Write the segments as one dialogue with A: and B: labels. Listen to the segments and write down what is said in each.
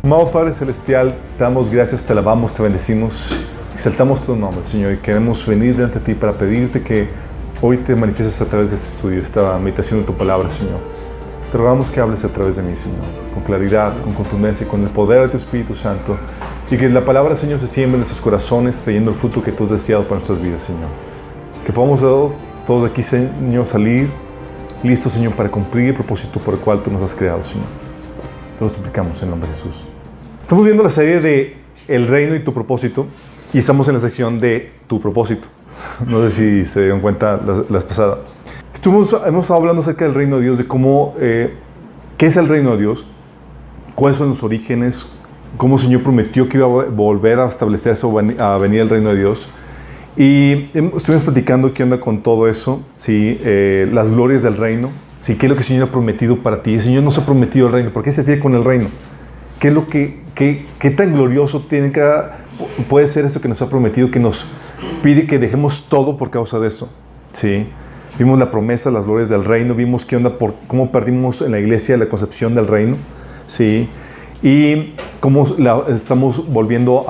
A: Amado Padre Celestial, te damos gracias, te alabamos, te bendecimos, exaltamos tu nombre, Señor, y queremos venir delante de ti para pedirte que hoy te manifiestes a través de este estudio, esta meditación de tu palabra, Señor. Te rogamos que hables a través de mí, Señor, con claridad, con contundencia, con el poder de tu Espíritu Santo, y que la palabra, Señor, se siembre en nuestros corazones, trayendo el fruto que tú has deseado para nuestras vidas, Señor. Que podamos todos aquí, Señor, salir listos, Señor, para cumplir el propósito por el cual tú nos has creado, Señor. Te lo suplicamos en el nombre de Jesús. Estamos viendo la serie de El Reino y tu propósito, y estamos en la sección de tu propósito. No sé si se dieron cuenta la pasada. Hemos estado hablando acerca del reino de Dios, de cómo, qué es el reino de Dios, cuáles son los orígenes, cómo el Señor prometió que iba a volver a establecerse a venir el reino de Dios. Y estuvimos platicando qué onda con todo eso, ¿sí? Las glorias del reino, ¿sí? ¿Qué es lo que el Señor ha prometido para ti? El Señor nos ha prometido el reino. ¿Por qué se fija con el reino? ¿Qué es lo qué tan glorioso puede ser eso que nos ha prometido, que nos pide que dejemos todo por causa de eso? ¿Sí? Vimos la promesa, las glorias del reino, vimos qué onda, cómo perdimos en la iglesia la concepción del reino, ¿sí? Y cómo estamos volviendo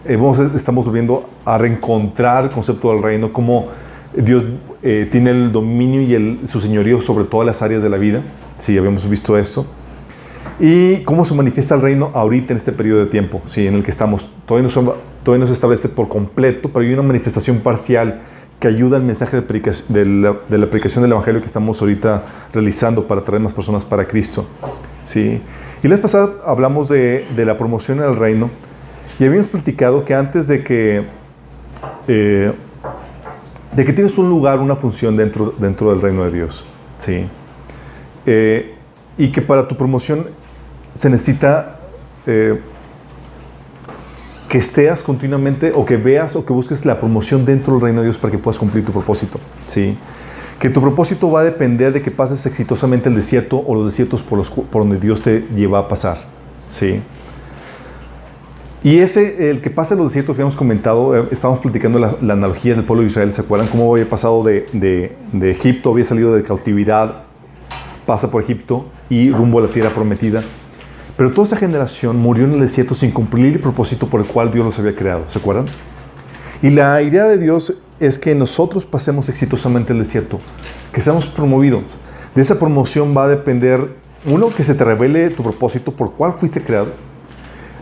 A: estamos volviendo a reencontrar el concepto del reino, cómo Dios tiene el dominio y su señorío sobre todas las áreas de la vida. Sí, habíamos visto esto. Y cómo se manifiesta el reino ahorita en este periodo de tiempo, ¿sí? En el que estamos. Todavía no se establece por completo, pero hay una manifestación parcial que ayuda al mensaje de la aplicación del Evangelio que estamos ahorita realizando para traer más personas para Cristo, ¿sí? Y la vez pasada hablamos de la promoción en el reino, y habíamos platicado que antes de que tienes un lugar, una función dentro del reino de Dios, ¿sí? Y que para tu promoción se necesita que estés continuamente, o que veas o que busques la promoción dentro del reino de Dios para que puedas cumplir tu propósito, ¿sí? Que tu propósito va a depender de que pases exitosamente el desierto o los desiertos por donde Dios te lleva a pasar, ¿sí? Y el que pase los desiertos que habíamos comentado, estábamos platicando la analogía del pueblo de Israel. ¿Se acuerdan cómo había pasado de Egipto, había salido de cautividad, pasa por Egipto y rumbo a la tierra prometida? Pero toda esa generación murió en el desierto sin cumplir el propósito por el cual Dios los había creado. ¿Se acuerdan? Y la idea de Dios es que nosotros pasemos exitosamente el desierto, que seamos promovidos. De esa promoción va a depender, uno, que se te revele tu propósito por cuál fuiste creado.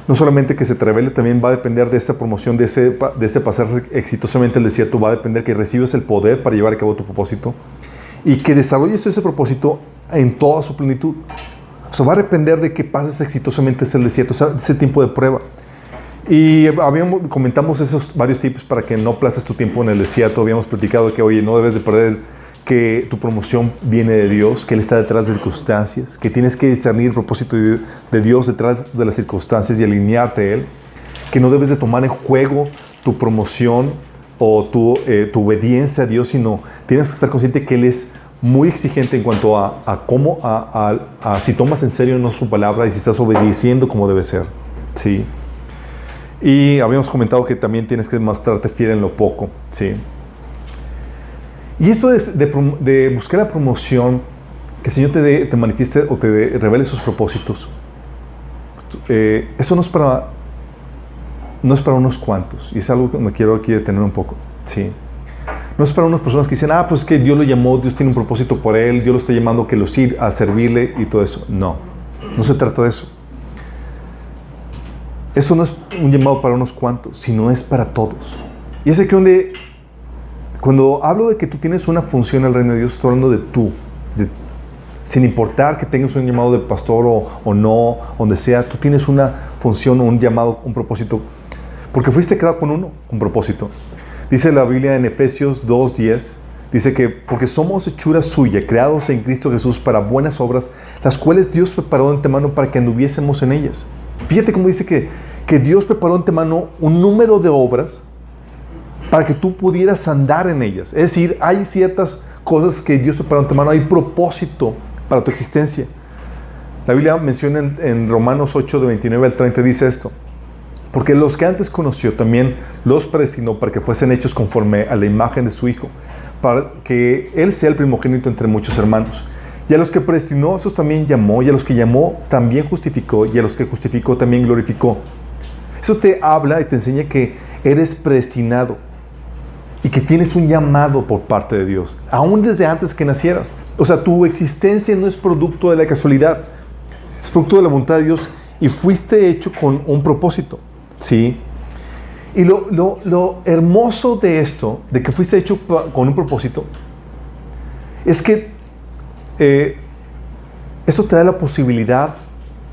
A: No solamente que se te revele, también va a depender de esa promoción, de ese pasar exitosamente el desierto, va a depender que recibas el poder para llevar a cabo tu propósito y que desarrolles ese propósito en toda su plenitud. O sea, va a depender de que pases exitosamente ese desierto, ese tiempo de prueba. Y comentamos esos varios tips para que no places tu tiempo en el desierto. Habíamos platicado que, oye, no debes de perder que tu promoción viene de Dios, que Él está detrás de circunstancias, que tienes que discernir el propósito de Dios detrás de las circunstancias y alinearte a Él, que no debes de tomar en juego tu promoción o tu obediencia a Dios, sino tienes que estar consciente que Él es muy exigente en cuanto a si tomas en serio o no su palabra y si estás obedeciendo como debe ser, ¿sí? Y habíamos comentado que también tienes que mostrarte fiel en lo poco, ¿sí? Y esto de buscar la promoción, que el Señor te manifieste o te revele sus propósitos, eso no es para unos cuantos, y es algo que me quiero aquí detener un poco, ¿sí? No es para unas personas que dicen, pues que Dios lo llamó, Dios tiene un propósito por él, Dios lo está llamando a servirle y todo eso. No se trata de eso. Eso no es un llamado para unos cuantos, sino es para todos. Y es aquí donde, cuando hablo de que tú tienes una función en el reino de Dios, estoy hablando de tú. Sin importar que tengas un llamado de pastor o no, donde sea, tú tienes una función, un llamado, un propósito, porque fuiste creado con un propósito. Dice la Biblia en Efesios 2:10, dice que porque somos hechura suya, creados en Cristo Jesús para buenas obras, las cuales Dios preparó de antemano para que anduviésemos en ellas. Fíjate cómo dice que Dios preparó de antemano un número de obras para que tú pudieras andar en ellas. Es decir, hay ciertas cosas que Dios preparó de antemano, hay propósito para tu existencia. La Biblia menciona en Romanos 8, de 29 al 30, dice esto: porque los que antes conoció también los predestinó para que fuesen hechos conforme a la imagen de su Hijo, para que Él sea el primogénito entre muchos hermanos. Y a los que predestinó, esos también llamó, y a los que llamó, también justificó, y a los que justificó, también glorificó. Eso te habla y te enseña que eres predestinado y que tienes un llamado por parte de Dios, aún desde antes que nacieras. O sea, tu existencia no es producto de la casualidad, es producto de la voluntad de Dios y fuiste hecho con un propósito, ¿sí? Y lo hermoso de esto, de que fuiste hecho con un propósito, es que esto te da la posibilidad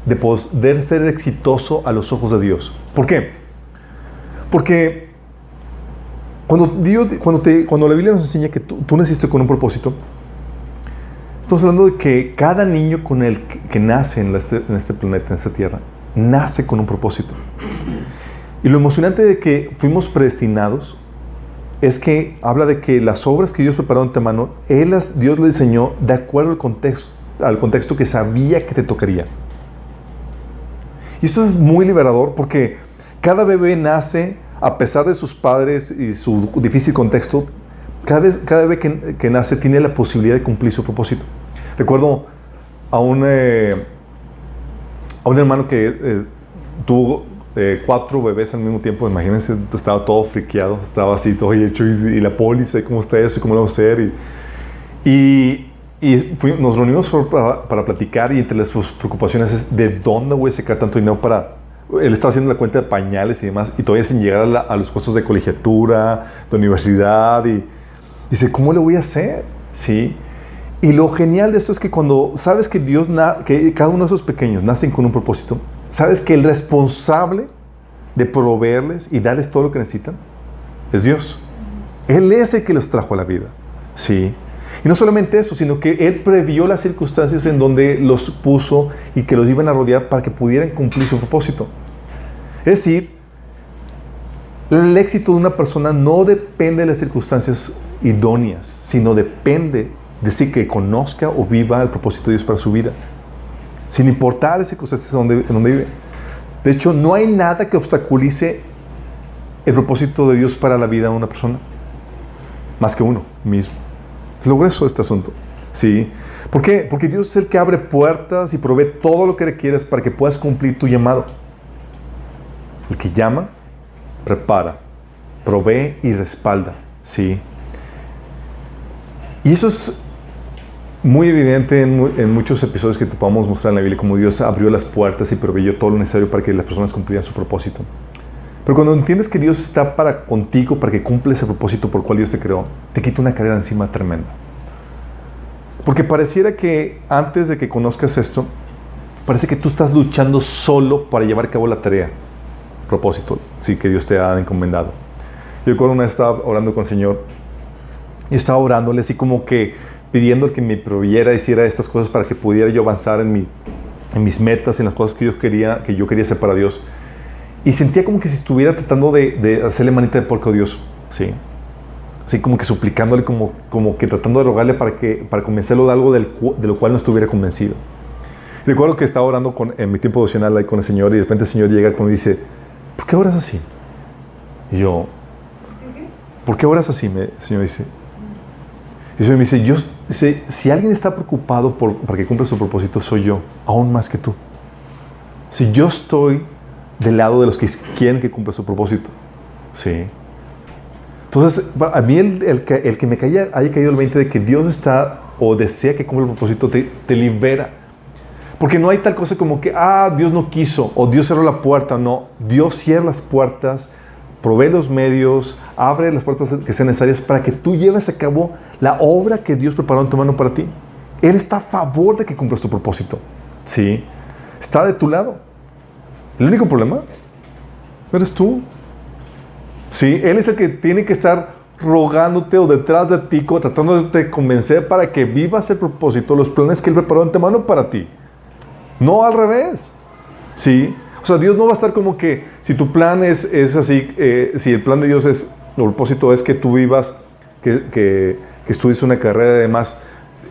A: de poder ser exitoso a los ojos de Dios. ¿Por qué? Porque cuando la Biblia nos enseña que tú naciste con un propósito, estamos hablando de que cada niño con el que nace en este planeta, en esta tierra, nace con un propósito. Y lo emocionante de que fuimos predestinados es que habla de que las obras que Dios preparó de antemano, Dios las diseñó de acuerdo al contexto que sabía que te tocaría. Y esto es muy liberador porque cada bebé nace, a pesar de sus padres y su difícil contexto, cada bebé que nace tiene la posibilidad de cumplir su propósito. Recuerdo a un hermano que tuvo 4 bebés al mismo tiempo. Imagínense, estaba todo friqueado, estaba así todo hecho y la póliza, cómo está eso y cómo lo vamos a hacer. Nos reunimos para platicar y entre las preocupaciones es de dónde voy a sacar tanto dinero para... Él estaba haciendo la cuenta de pañales y demás y todavía sin llegar a los costos de colegiatura, de universidad y dice, ¿cómo lo voy a hacer? ¿Sí? Y lo genial de esto es que cuando sabes que que cada uno de esos pequeños nacen con un propósito, sabes que el responsable de proveerles y darles todo lo que necesitan es Dios. Él es el que los trajo a la vida. ¿Sí? Y no solamente eso, sino que Él previó las circunstancias en donde los puso y que los iban a rodear para que pudieran cumplir su propósito. Es decir, el éxito de una persona no depende de las circunstancias idóneas, sino depende de si que conozca o viva el propósito de Dios para su vida, sin importar las circunstancias en donde vive. De hecho, no hay nada que obstaculice el propósito de Dios para la vida de una persona, más que uno mismo. Es lo grueso de este asunto. ¿Sí? ¿Por qué? Porque Dios es el que abre puertas y provee todo lo que requieres para que puedas cumplir tu llamado. El que llama, prepara, provee y respalda. ¿Sí? Y eso es muy evidente en muchos episodios que te podamos mostrar en la Biblia, como Dios abrió las puertas y proveyó todo lo necesario para que las personas cumplieran su propósito. Pero cuando entiendes que Dios está contigo para que cumpla ese propósito por el cual Dios te creó, te quita una carga encima tremenda. Porque pareciera que antes de que conozcas esto, parece que tú estás luchando solo para llevar a cabo la tarea, propósito, sí, que Dios te ha encomendado. Yo recuerdo una vez estaba orando con el Señor y estaba orándole así como que pidiendo que me proveyera, hiciera estas cosas para que pudiera yo avanzar en mis metas, en las cosas que yo quería hacer para Dios. Y sentía como que si estuviera tratando de hacerle manita de porco a Dios, ¿sí? Así como que suplicándole, como que tratando de rogarle para convencerlo de algo de lo cual no estuviera convencido. Y recuerdo que estaba orando en mi tiempo devocional ahí con el Señor y de repente el Señor llega conmigo y dice, ¿por qué oras así? Y yo, ¿por qué oras así? El Señor dice. Y el Señor me dice, si alguien está preocupado para que cumpla su propósito, soy yo, aún más que tú. Si yo estoy del lado de los que quieren que cumpla su propósito. ¿Sí? Entonces, a mí el que me haya caído el 20 de que Dios está o desea que cumpla el propósito, te libera. Porque no hay tal cosa como que, Dios no quiso, o Dios cerró la puerta. No, Dios cierra las puertas, provee los medios, abre las puertas que sean necesarias para que tú lleves a cabo la obra que Dios preparó en tu mano para ti. Él está a favor de que cumplas tu propósito. ¿Sí? Está de tu lado. El único problema eres tú. Sí, Él es el que tiene que estar rogándote o detrás de ti, tratando de convencer para que vivas el propósito, los planes que Él preparó de antemano para ti. No al revés. ¿Sí? O sea, Dios no va a estar como que si tu plan es así, si el plan de Dios el propósito es que tú vivas, que estudies una carrera y demás,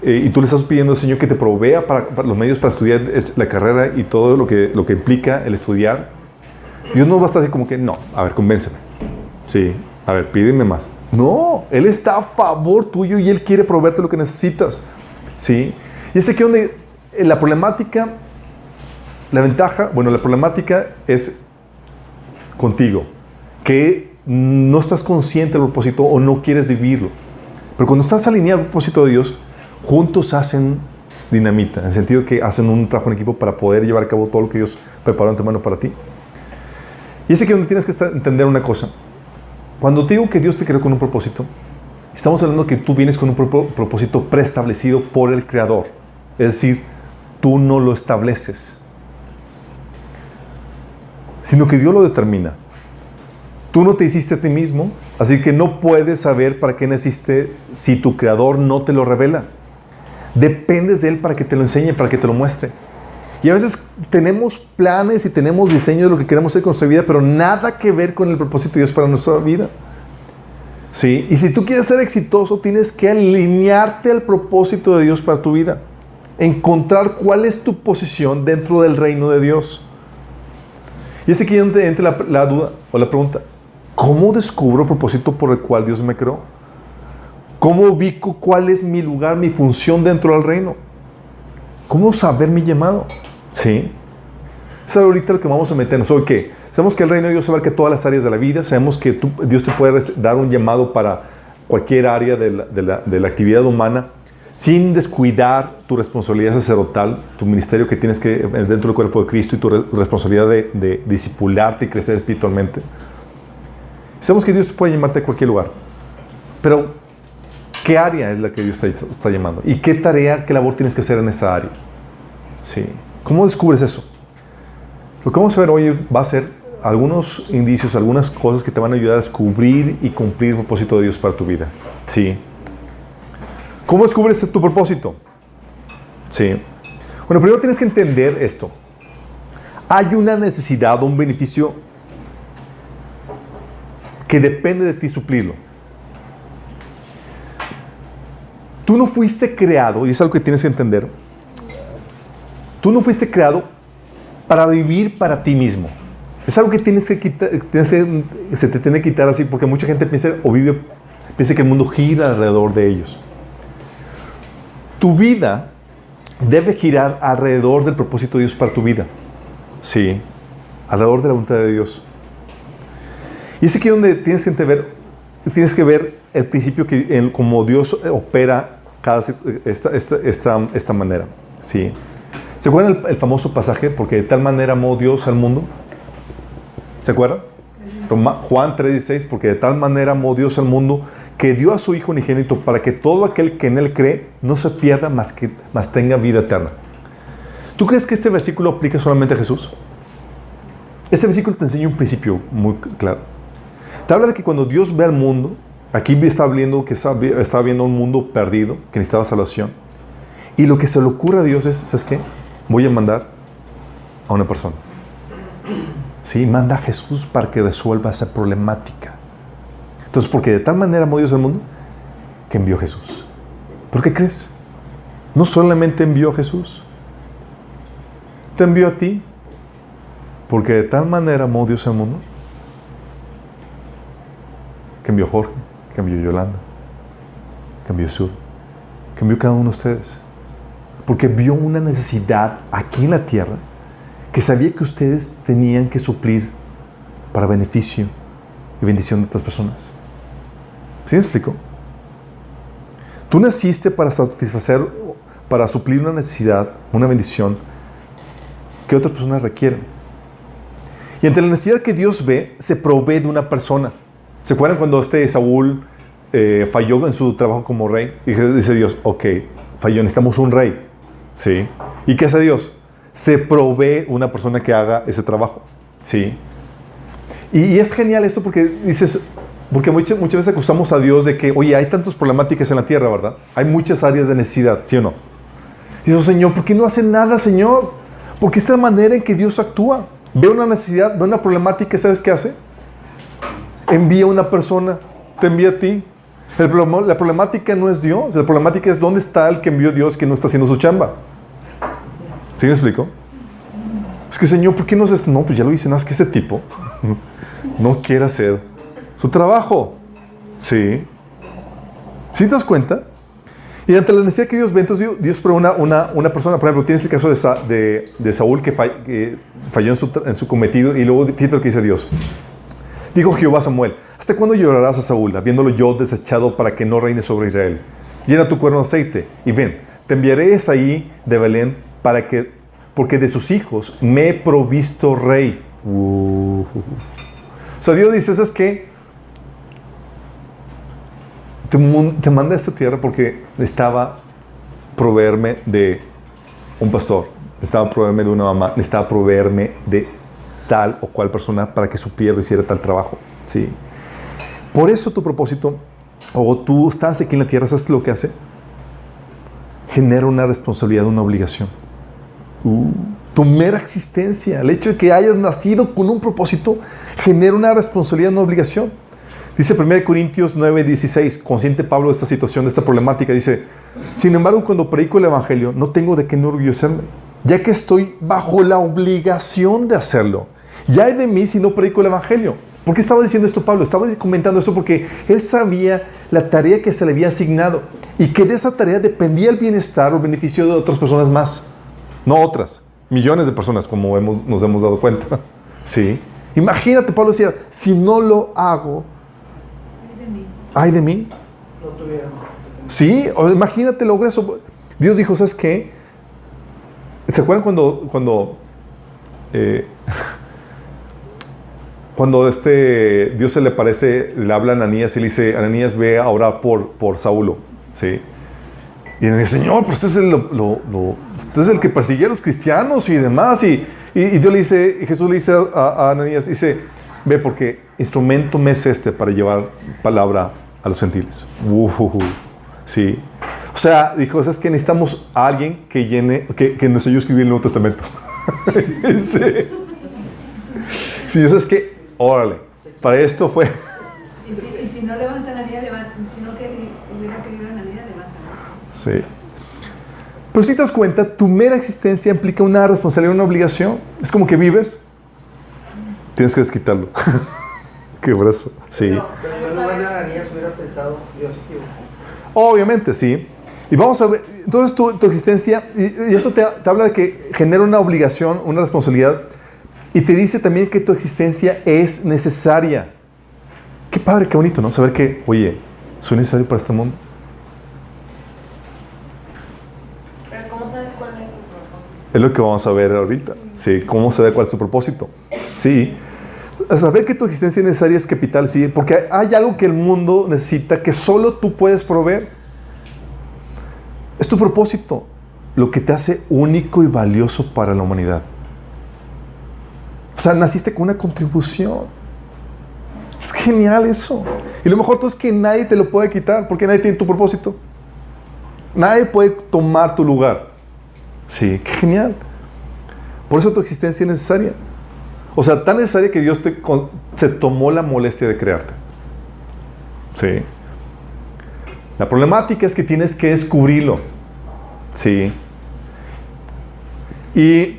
A: y tú le estás pidiendo al Señor que te provea para los medios para estudiar la carrera y todo lo que implica el estudiar. Dios no va a estar así como que, no, a ver, convénceme. Sí, a ver, pídeme más. No, Él está a favor tuyo y Él quiere proveerte lo que necesitas. ¿Sí? Y es aquí donde la problemática, la problemática es contigo, que no estás consciente del propósito o no quieres vivirlo. Pero cuando estás alineado al propósito de Dios, juntos hacen dinamita, en el sentido que hacen un trabajo en equipo para poder llevar a cabo todo lo que Dios preparó de antemano para ti. Y es aquí donde tienes que entender una cosa. Cuando te digo que Dios te creó con un propósito, estamos hablando que tú vienes con un propósito preestablecido por el Creador. Es decir, tú no lo estableces, sino que Dios lo determina. Tú no te hiciste a ti mismo, así que no puedes saber para qué naciste si tu Creador no te lo revela. Dependes de Él para que te lo enseñe, para que te lo muestre. Y a veces tenemos planes y tenemos diseños de lo que queremos hacer con nuestra vida, pero nada que ver con el propósito de Dios para nuestra vida. ¿Sí? Y si tú quieres ser exitoso, tienes que alinearte al propósito de Dios para tu vida. Encontrar cuál es tu posición dentro del reino de Dios. Y es aquí donde entra la duda o la pregunta. ¿Cómo descubro el propósito por el cual Dios me creó? ¿Cómo ubico cuál es mi lugar, mi función dentro del reino? ¿Cómo saber mi llamado? ¿Sí? Es ahorita lo que vamos a meternos. Hoy, ¿qué? Sabemos que el reino de Dios abarca todas las áreas de la vida. Sabemos que Dios te puede dar un llamado para cualquier área de la actividad humana, sin descuidar tu responsabilidad sacerdotal, tu ministerio que tienes que dentro del cuerpo de Cristo y tu responsabilidad de discipularte y crecer espiritualmente. Sabemos que Dios puede llamarte a cualquier lugar, pero ¿qué área es la que Dios está llamando? ¿Y qué tarea, qué labor tienes que hacer en esa área? Sí. ¿Cómo descubres eso? Lo que vamos a ver hoy va a ser algunos indicios, algunas cosas que te van a ayudar a descubrir y cumplir el propósito de Dios para tu vida. Sí. ¿Cómo descubres tu propósito? Sí. Bueno, primero tienes que entender esto. Hay una necesidad o un beneficio que depende de ti suplirlo. Tú no fuiste creado, y es algo que tienes que entender, tú no fuiste creado para vivir para ti mismo. Es algo que tienes que quitar, se te tiene que quitar así, porque mucha gente piensa que el mundo gira alrededor de ellos. Tu vida debe girar alrededor del propósito de Dios para tu vida. Sí, alrededor de la voluntad de Dios. Y es aquí donde tienes que ver el principio como Dios opera esta manera. ¿Sí? ¿Se acuerdan el famoso pasaje? Porque de tal manera amó Dios al mundo. ¿Se acuerdan? Juan 3:16, porque de tal manera amó Dios al mundo que dio a su Hijo unigénito para que todo aquel que en Él cree no se pierda, mas tenga vida eterna. ¿Tú crees que este versículo aplica solamente a Jesús? Este versículo te enseña un principio muy claro. Te habla de que cuando Dios ve al mundo, aquí está viendo que estaba viendo un mundo perdido, que necesitaba salvación. Y lo que se le ocurre a Dios es, ¿sabes qué? Voy a mandar a una persona. Sí, manda a Jesús para que resuelva esa problemática. Entonces, porque de tal manera amó Dios al mundo, que envió a Jesús. ¿Por qué crees? No solamente envió a Jesús, te envió a ti, porque de tal manera amó Dios al mundo, que envió a Jorge, que envió a Yolanda, que envió a Sur, que envió a cada uno de ustedes. Porque vio una necesidad aquí en la tierra que sabía que ustedes tenían que suplir para beneficio y bendición de otras personas. ¿Sí me explico? Tú naciste para satisfacer, para suplir una necesidad, una bendición que otras personas requieren. Y ante la necesidad que Dios ve, se provee de una persona. ¿Se acuerdan cuando Saúl falló en su trabajo como rey? Y dice Dios, ok, falló, necesitamos un rey. ¿Sí? ¿Y qué hace Dios? Se provee una persona que haga ese trabajo. ¿Sí? Y es genial esto porque muchas veces acusamos a Dios de que, oye, hay tantas problemáticas en la tierra, ¿verdad? Hay muchas áreas de necesidad, ¿sí o no? Y dice, Señor, ¿por qué no hace nada, Señor? Porque esta es la manera en que Dios actúa. Ve una necesidad, ve una problemática, ¿sabes qué hace? Envía a una persona, te envía a ti. La problemática no es Dios, la problemática es dónde está el que envió Dios que no está haciendo su chamba. ¿Sí me explico? Es que, Señor, ¿por qué no haces? No, pues ya lo hice, nada, es que ese tipo no quiere hacer su trabajo. ¿Sí? ¿Sí te das cuenta? Y ante la necesidad que Dios ve, entonces Dios prueba una persona. Por ejemplo, tienes el caso de Saúl que falló en su cometido. Y luego fíjate lo que dice Dios. Dijo Jehová a Samuel: ¿hasta cuándo llorarás a Saúl, habiéndolo yo desechado para que no reine sobre Israel? Llena tu cuerno de aceite y ven, te enviaré a Isaí de Belén porque de sus hijos me he provisto rey. O sea, Dios dice: ¿sabes qué? Te mandé a esta tierra porque necesitaba proveerme de un pastor, necesitaba proveerme de una mamá, necesitaba proveerme de tal o cual persona para que supiera o hiciera tal trabajo. ¿Sí? Por eso tu propósito, o tú estás aquí en la tierra, ¿sabes lo que hace? Genera una responsabilidad, una obligación. Tu mera existencia, el hecho de que hayas nacido con un propósito, genera una responsabilidad, una obligación. Dice 1 Corintios 9:16, consciente Pablo de esta situación, de esta problemática, dice: sin embargo, cuando predico el evangelio, no tengo de qué enorgullecerme, ya que estoy bajo la obligación de hacerlo. Ya hay de mí si no predico el evangelio. ¿Por qué estaba diciendo esto Pablo? Estaba comentando esto porque él sabía la tarea que se le había asignado y que de esa tarea dependía el bienestar o el beneficio de otras personas más. No otras, millones de personas, como nos hemos dado cuenta. ¿Sí? Imagínate, Pablo decía: si no lo hago, ay de mí.
B: No tuvieron.
A: Sí, o imagínate lo grueso. Dios dijo: ¿sabes qué? ¿Se acuerdan cuando Dios se le aparece, le habla a Ananías y le dice: Ananías, ve a orar por Saulo? ¿Sí? Y él dice: Señor, pues este es el que persigue a los cristianos y demás. Y Dios le dice, y Jesús le dice a Ananías, dice: ve, porque instrumento me es para llevar palabra a los gentiles. Sí. O sea, dijo: ¿sabes qué? Necesitamos a alguien que llene, que nos ayude a escribir el Nuevo Testamento. Sí. Sí, ¿sabes qué? Órale. Para esto fue.
C: Y si no levantan a María, si no hubiera querido a María, levantan.
A: Sí. Pero si te das cuenta, tu mera existencia implica una responsabilidad, una obligación. Es como que vives, tienes que desquitarlo. Qué brazo. Sí.
B: Pero en lugar de Ananías hubiera pensado: Dios se equivocó.
A: Obviamente, sí. Y vamos a ver, entonces tu existencia, y eso te habla de que genera una obligación, una responsabilidad, y te dice también que tu existencia es necesaria. Qué padre, qué bonito, ¿no? Saber que, oye, soy necesario para este mundo.
C: Pero ¿cómo sabes cuál es tu propósito?
A: Es lo que vamos a ver ahorita. Sí, cómo saber cuál es tu propósito. Sí. Saber que tu existencia es necesaria es capital, sí, porque hay algo que el mundo necesita que solo tú puedes proveer. Es tu propósito, lo que te hace único y valioso para la humanidad. O sea, naciste con una contribución. Es genial eso. Y lo mejor todo es que nadie te lo puede quitar, porque nadie tiene tu propósito. Nadie puede tomar tu lugar. Sí, qué genial. Por eso tu existencia es necesaria. O sea, tan necesaria que Dios se tomó la molestia de crearte. Sí. La problemática es que tienes que descubrirlo. Sí. Y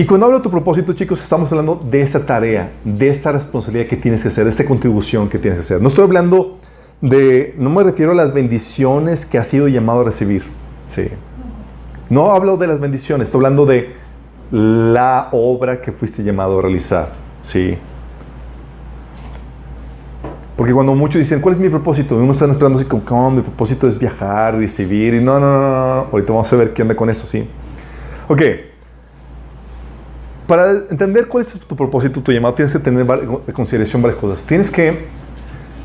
A: cuando hablo de tu propósito, chicos, estamos hablando de esta tarea, de esta responsabilidad que tienes que hacer, de esta contribución que tienes que hacer. No estoy hablando no me refiero a las bendiciones que has sido llamado a recibir. Sí. No hablo de las bendiciones, estoy hablando de la obra que fuiste llamado a realizar. Sí. Porque cuando muchos dicen: ¿cuál es mi propósito? Y uno está esperando así como: ¿cómo? Mi propósito es viajar, recibir. Y no. Ahorita vamos a ver qué onda con eso, ¿sí? Ok. Para entender cuál es tu propósito, tu llamado, tienes que tener en consideración varias cosas. Tienes que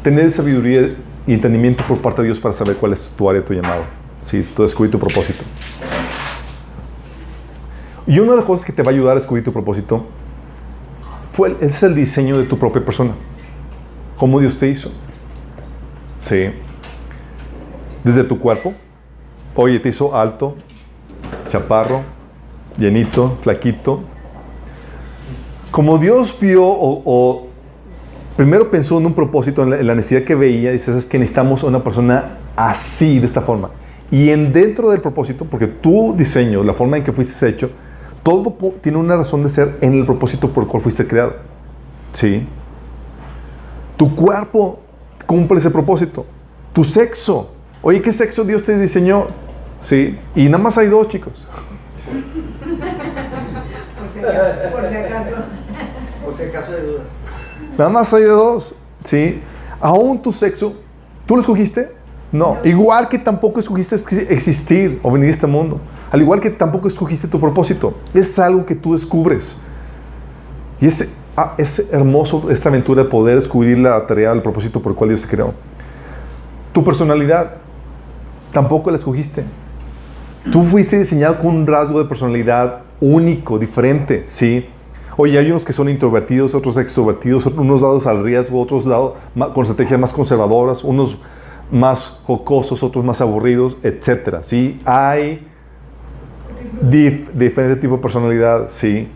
A: tener sabiduría y entendimiento por parte de Dios para saber cuál es tu área, tu llamado. Sí, tú descubrir tu propósito. Y una de las cosas que te va a ayudar a descubrir tu propósito es el diseño de tu propia persona. Cómo Dios te hizo. Sí. Desde tu cuerpo. Oye, te hizo alto, chaparro, llenito, flaquito. Como Dios vio o primero pensó en un propósito, en la necesidad que veía, dices: es que necesitamos una persona así, de esta forma. Y dentro del propósito, porque tu diseño, la forma en que fuiste hecho, todo tiene una razón de ser en el propósito por el cual fuiste creado. ¿Sí? Tu cuerpo cumple ese propósito. Tu sexo. Oye, ¿qué sexo Dios te diseñó? Sí. Y nada más hay dos, chicos.
C: Por si acaso.
B: Por si acaso de dudas.
A: Nada más hay de dos. Sí. Aún tu sexo, ¿tú lo escogiste? No. Igual que tampoco escogiste existir o venir a este mundo. Al igual que tampoco escogiste tu propósito. Es algo que tú descubres. Y es hermoso esta aventura de poder descubrir la tarea, el propósito por el cual Dios te creó. Tu personalidad, tampoco la escogiste. Tú fuiste diseñado con un rasgo de personalidad único, diferente, ¿sí? Oye, hay unos que son introvertidos, otros extrovertidos, unos dados al riesgo, otros dados con estrategias más conservadoras, unos más jocosos, otros más aburridos, etcétera, ¿sí? Hay diferente tipo de personalidad, ¿sí?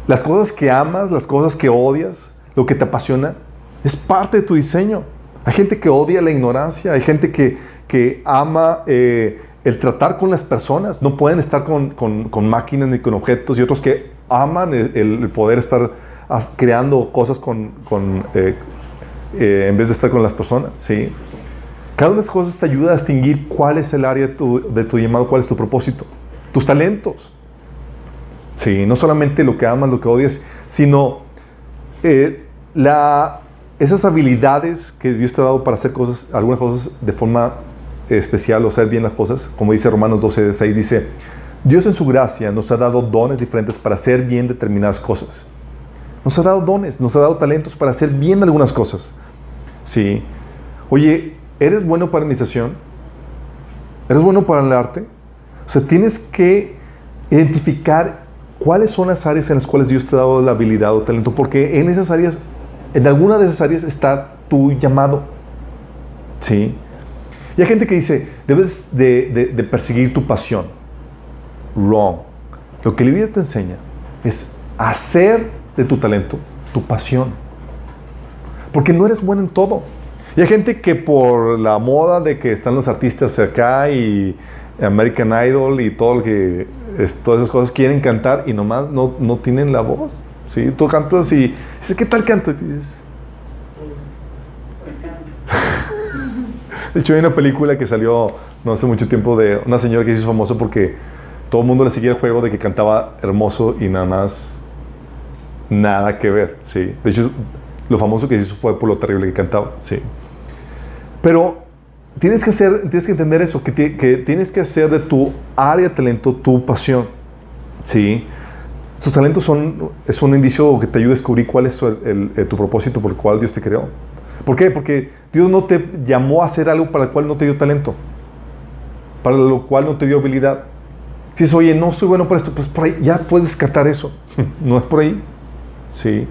A: Las cosas que amas, las cosas que odias, lo que te apasiona, es parte de tu diseño. Hay gente que odia la ignorancia, hay gente que ama el tratar con las personas, no pueden estar con máquinas ni con objetos, y otros que aman el poder estar creando cosas en vez de estar con las personas, ¿sí? Cada una de esas cosas te ayuda a distinguir cuál es el área de tu llamado, cuál es tu propósito, tus talentos. Sí, no solamente lo que amas, lo que odias, sino esas habilidades que Dios te ha dado para hacer cosas, algunas cosas de forma especial o hacer bien las cosas. Como dice Romanos 12:6, dice: Dios en su gracia nos ha dado dones diferentes para hacer bien determinadas cosas. Nos ha dado dones, nos ha dado talentos para hacer bien algunas cosas. Sí. Oye, ¿eres bueno para administración? ¿Eres bueno para el arte? O sea, tienes que identificar cuáles son las áreas en las cuales Dios te ha dado la habilidad o talento, porque en esas áreas, en alguna de esas áreas está tu llamado. ¿Sí? Y hay gente que dice, debes de perseguir tu pasión. Wrong. Lo que la Biblia te enseña es hacer de tu talento tu pasión. Porque no eres bueno en todo. Y hay gente que por la moda de que están los artistas acá y American Idol y todo lo que todas esas cosas, quieren cantar y nomás no tienen la voz. ¿Sí? Tú cantas y dices, ¿qué tal canto? Y tú dices, de hecho, hay una película que salió no hace mucho tiempo de una señora que se hizo famosa porque todo el mundo le seguía el juego de que cantaba hermoso y nada más nada que ver, ¿sí? De hecho, lo famoso que se hizo fue por lo terrible que cantaba, ¿sí? Pero tienes que entender eso, que tienes que hacer de tu área de talento tu pasión, ¿sí? Tus talentos es un indicio que te ayuda a descubrir cuál es tu propósito por el cual Dios te creó. ¿Por qué? Porque Dios no te llamó a hacer algo para el cual no te dio talento, para lo cual no te dio habilidad. Si dices, oye, no soy bueno para esto, pues por ahí ya puedes descartar eso. No es por ahí. Sí.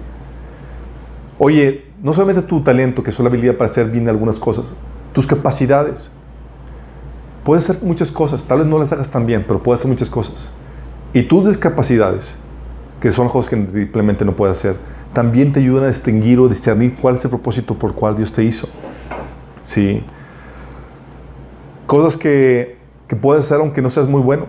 A: Oye, no solamente tu talento, que es la habilidad para hacer bien algunas cosas, tus capacidades. Puedes hacer muchas cosas, tal vez no las hagas tan bien, pero puedes hacer muchas cosas. Y tus discapacidades, que son cosas que simplemente no puedes hacer, también te ayudan a distinguir o discernir cuál es el propósito por el cual Dios te hizo. Sí. Cosas que puedes hacer aunque no seas muy bueno.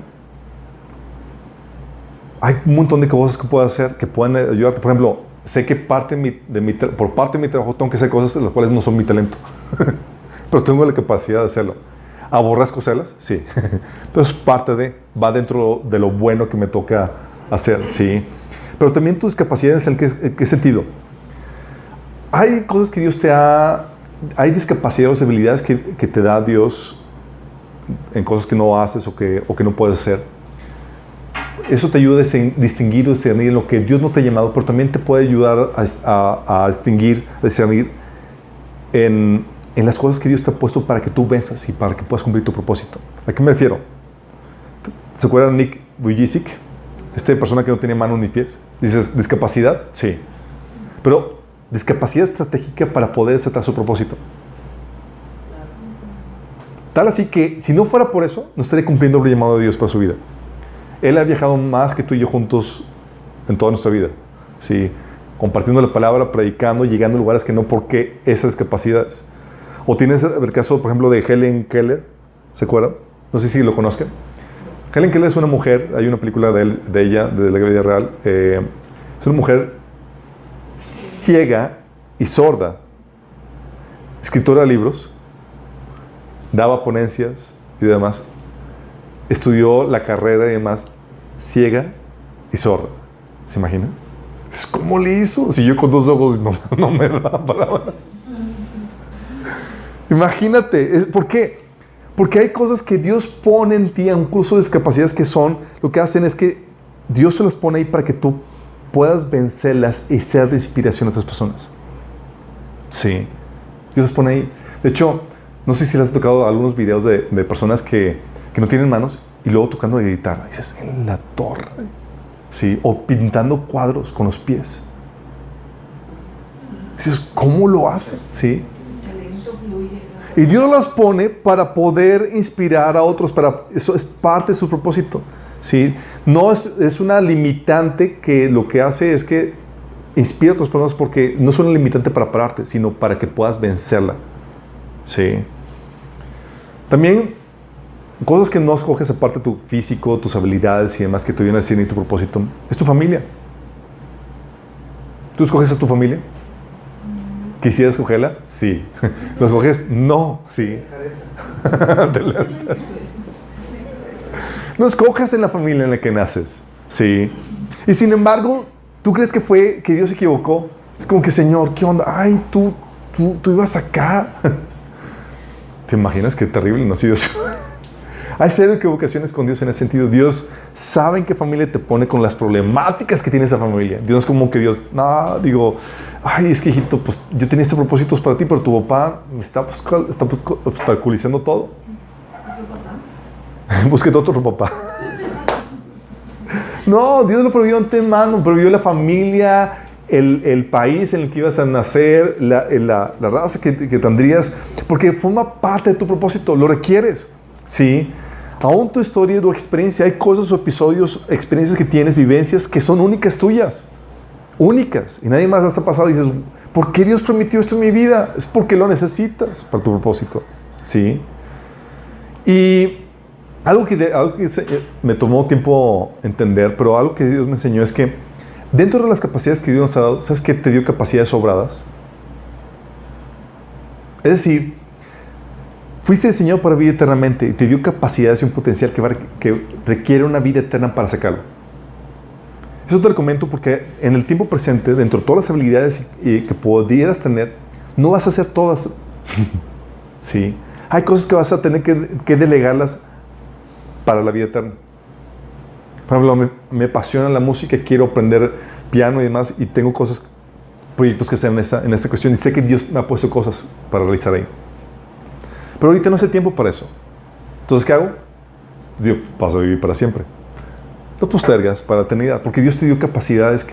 A: Hay un montón de cosas que puedes hacer que pueden ayudarte. Por ejemplo, sé que por parte de mi trabajo tengo que hacer cosas las cuales no son mi talento. Pero tengo la capacidad de hacerlo. ¿Aborrezco hacerlas? Sí. Pero es va dentro de lo bueno que me toca hacer, sí. Pero también tus capacidades, ¿en qué sentido? Hay cosas que Dios hay discapacidades o habilidades que te da Dios en cosas que no haces o que no puedes hacer. Eso te ayuda a distinguir o discernir en lo que Dios no te ha llamado, pero también te puede ayudar a distinguir, a discernir en las cosas que Dios te ha puesto para que tú venzas y para que puedas cumplir tu propósito. ¿A qué me refiero? ¿Se acuerdan de Nick Vujicic? Esta persona que no tenía manos ni pies. Dices, ¿discapacidad? Sí. Pero discapacidad estratégica para poder aceptar su propósito. Tal así que, si no fuera por eso, no estaría cumpliendo el llamado de Dios para su vida. Él ha viajado más que tú y yo juntos en toda nuestra vida. Sí. Compartiendo la palabra, predicando, llegando a lugares que no porque esas capacidades. O tienes el caso, por ejemplo, de Helen Keller. ¿Se acuerdan? No sé si lo conozcan. Helen Keller es una mujer, hay una película de ella, de la vida real. Es una mujer ciega y sorda, escritora de libros, daba ponencias y demás. Estudió la carrera y demás, ciega y sorda. ¿Se imagina? ¿Cómo le hizo? Si yo con 2 ojos no me da para nada. Imagínate. ¿Por qué? Porque hay cosas que Dios pone en ti, incluso discapacidades que son, lo que hacen es que Dios se las pone ahí para que tú puedas vencerlas y ser de inspiración a otras personas. Sí. Dios las pone ahí. De hecho, no sé si les has tocado algunos videos de personas que no tienen manos y luego tocando la guitarra. Y dices, en la torre. Sí. O pintando cuadros con los pies. Y dices, ¿cómo lo hacen? Sí. Y Dios las pone para poder inspirar a otros. Eso es parte de su propósito. ¿Sí? No es una limitante que lo que hace es que inspira a otras personas, porque no es una limitante para pararte, sino para que puedas vencerla. ¿Sí? También, cosas que no escoges aparte de tu físico, tus habilidades y demás que te vienen a decir ni tu propósito, es tu familia. ¿Tú escoges a tu familia? ¿Quisieras escogerla? Sí. ¿Lo escoges? No. Sí. No escoges en la familia en la que naces. Sí. Y sin embargo, ¿tú crees que Dios se equivocó? Es como que, Señor, ¿qué onda? Ay, tú ibas acá. ¿Te imaginas qué terrible? No, sí, Dios. Hay serias equivocaciones con Dios en ese sentido. Dios sabe en qué familia te pone con las problemáticas que tiene esa familia. Dios no es como que Dios, ay, es que hijito, pues yo tenía estos propósitos para ti, pero tu papá está obstaculizando todo. Búsquete otro papá. No, Dios lo prohibió antemano, prohibió la familia, el país en el que ibas a nacer, la raza que tendrías, porque forma parte de tu propósito, lo requieres, ¿sí? Aún tu historia y tu experiencia, hay cosas o episodios, experiencias que tienes, vivencias que son únicas tuyas, únicas, y nadie más las ha pasado y dices, ¿por qué Dios permitió esto en mi vida? Es porque lo necesitas para tu propósito, ¿sí? Y algo que me tomó tiempo entender, pero algo que Dios me enseñó es que dentro de las capacidades que Dios nos ha dado, ¿sabes qué? Te dio capacidades sobradas. Es decir, fuiste diseñado para vivir eternamente y te dio capacidades y un potencial que requiere una vida eterna para sacarlo. Eso te lo comento porque en el tiempo presente, dentro de todas las habilidades que pudieras tener, no vas a hacer todas. ¿Sí? Hay cosas que vas a tener que delegarlas para la vida eterna. Por ejemplo, me apasiona la música, quiero aprender piano y demás, y tengo proyectos que hacer en esta cuestión, y sé que Dios me ha puesto cosas para realizar ahí. Pero ahorita no hace tiempo para eso. Entonces, ¿qué hago? Dios, vas a vivir para siempre. Lo postergas para la eternidad, porque Dios te dio capacidades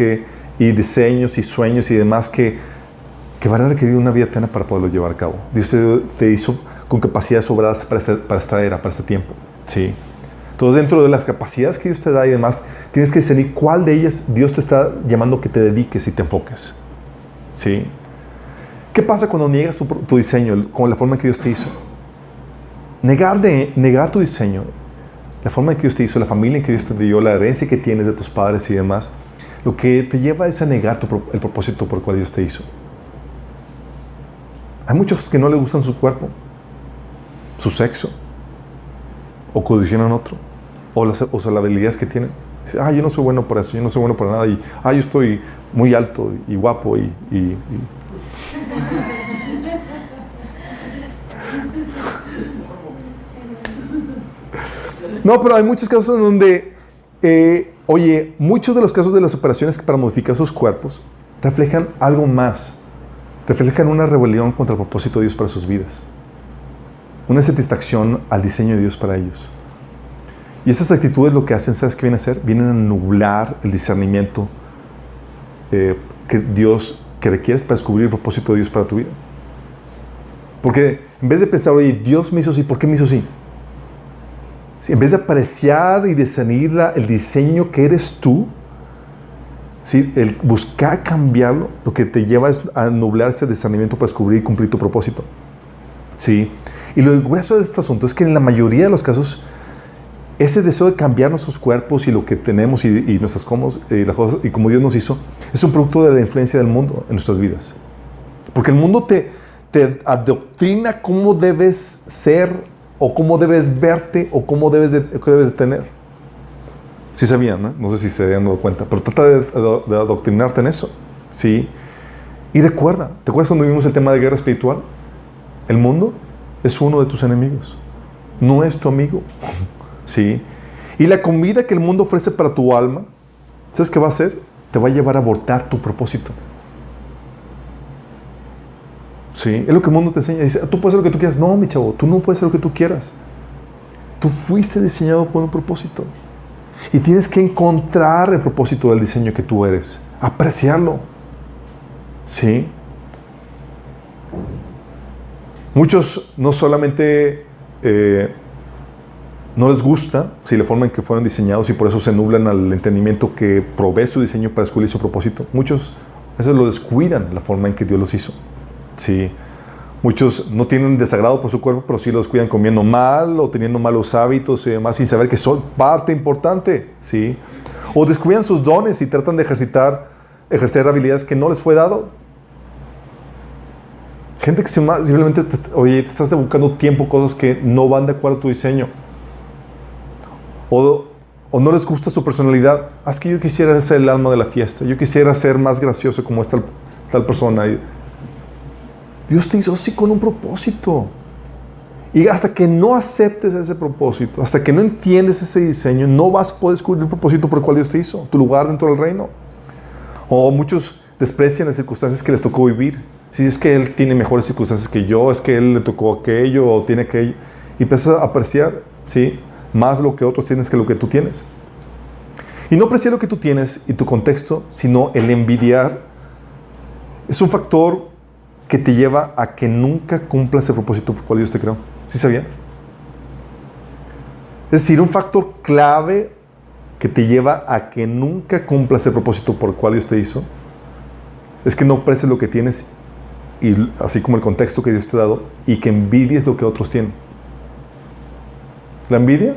A: y diseños y sueños y demás que van a requerir una vida eterna para poderlo llevar a cabo. Dios te hizo con capacidades sobradas para esta era, para este tiempo. ¿Sí? Entonces, dentro de las capacidades que Dios te da y demás, tienes que discernir cuál de ellas Dios te está llamando que te dediques y te enfoques. ¿Sí? ¿Qué pasa cuando niegas tu diseño con la forma en que Dios te hizo? Negar tu diseño, la forma en que Dios te hizo, la familia en que Dios te dio, la herencia que tienes de tus padres y demás, lo que te lleva es a negar el propósito por el cual Dios te hizo. Hay muchos que no les gustan su cuerpo, su sexo, o codicionan otro, o las habilidades que tienen. Dicen, yo no soy bueno para eso, yo no soy bueno para nada, y yo estoy muy alto y guapo y... No, pero hay muchos casos en donde, muchos de los casos de las operaciones para modificar sus cuerpos reflejan algo más. Reflejan una rebelión contra el propósito de Dios para sus vidas. Una satisfacción al diseño de Dios para ellos. Y esas actitudes lo que hacen, ¿sabes qué vienen a hacer? Vienen a nublar el discernimiento que requieres para descubrir el propósito de Dios para tu vida. Porque en vez de pensar, Dios me hizo así, ¿por qué me hizo así? ¿Sí? En vez de apreciar y discernir el diseño que eres tú, ¿sí? El buscar cambiarlo, lo que te lleva es a nublar ese discernimiento para descubrir y cumplir tu propósito. ¿Sí? Y lo grueso de este asunto es que en la mayoría de los casos, ese deseo de cambiar nuestros cuerpos y lo que tenemos y nuestras cosas y como Dios nos hizo, es un producto de la influencia del mundo en nuestras vidas. Porque el mundo te te adoctrina cómo debes ser, o cómo debes verte, o qué debes de tener. Sí sabían, ¿no? No sé si se habían dado cuenta, pero trata de adoctrinarte en eso. ¿Sí? Y recuerda, ¿te acuerdas cuando vimos el tema de guerra espiritual? El mundo es uno de tus enemigos, no es tu amigo. ¿Sí? Y la comida que el mundo ofrece para tu alma, ¿sabes qué va a hacer? Te va a llevar a abortar tu propósito. ¿Sí? Es lo que el mundo te enseña. Dice, tú puedes hacer lo que tú quieras. No, mi chavo, tú no puedes hacer lo que tú quieras. Tú fuiste diseñado por un propósito. Y tienes que encontrar el propósito del diseño que tú eres. Apreciarlo. ¿Sí? Muchos no solamente no les gusta la forma en que fueron diseñados y por eso se nublan al entendimiento que provee su diseño para descubrir su propósito. Muchos a veces lo descuidan la forma en que Dios los hizo. Sí. Muchos no tienen desagrado por su cuerpo, pero sí los cuidan comiendo mal o teniendo malos hábitos y demás sin saber que son parte importante. Sí. O descuidan sus dones y tratan de ejercer habilidades que no les fue dado. Gente que simplemente te estás buscando tiempo, cosas que no van de acuerdo a tu diseño. O no les gusta su personalidad. Es que yo quisiera ser el alma de la fiesta. Yo quisiera ser más gracioso como esta tal persona. Dios te hizo así con un propósito. Y hasta que no aceptes ese propósito, hasta que no entiendes ese diseño, no vas a poder descubrir el propósito por el cual Dios te hizo, tu lugar dentro del reino. O muchos desprecian las circunstancias que les tocó vivir. Si es que Él tiene mejores circunstancias que yo, es que Él le tocó aquello o tiene aquello. Y empiezas a apreciar, ¿sí?, más lo que otros tienen que lo que tú tienes. Y no apreciar lo que tú tienes y tu contexto, sino el envidiar, es un factor que te lleva a que nunca cumplas el propósito por el cual Dios te creó. ¿Sí sabías? Es decir, un factor clave que te lleva a que nunca cumplas el propósito por el cual Dios te hizo es que no aprecies lo que tienes, y así como el contexto que Dios te ha dado, y que envidies lo que otros tienen. La envidia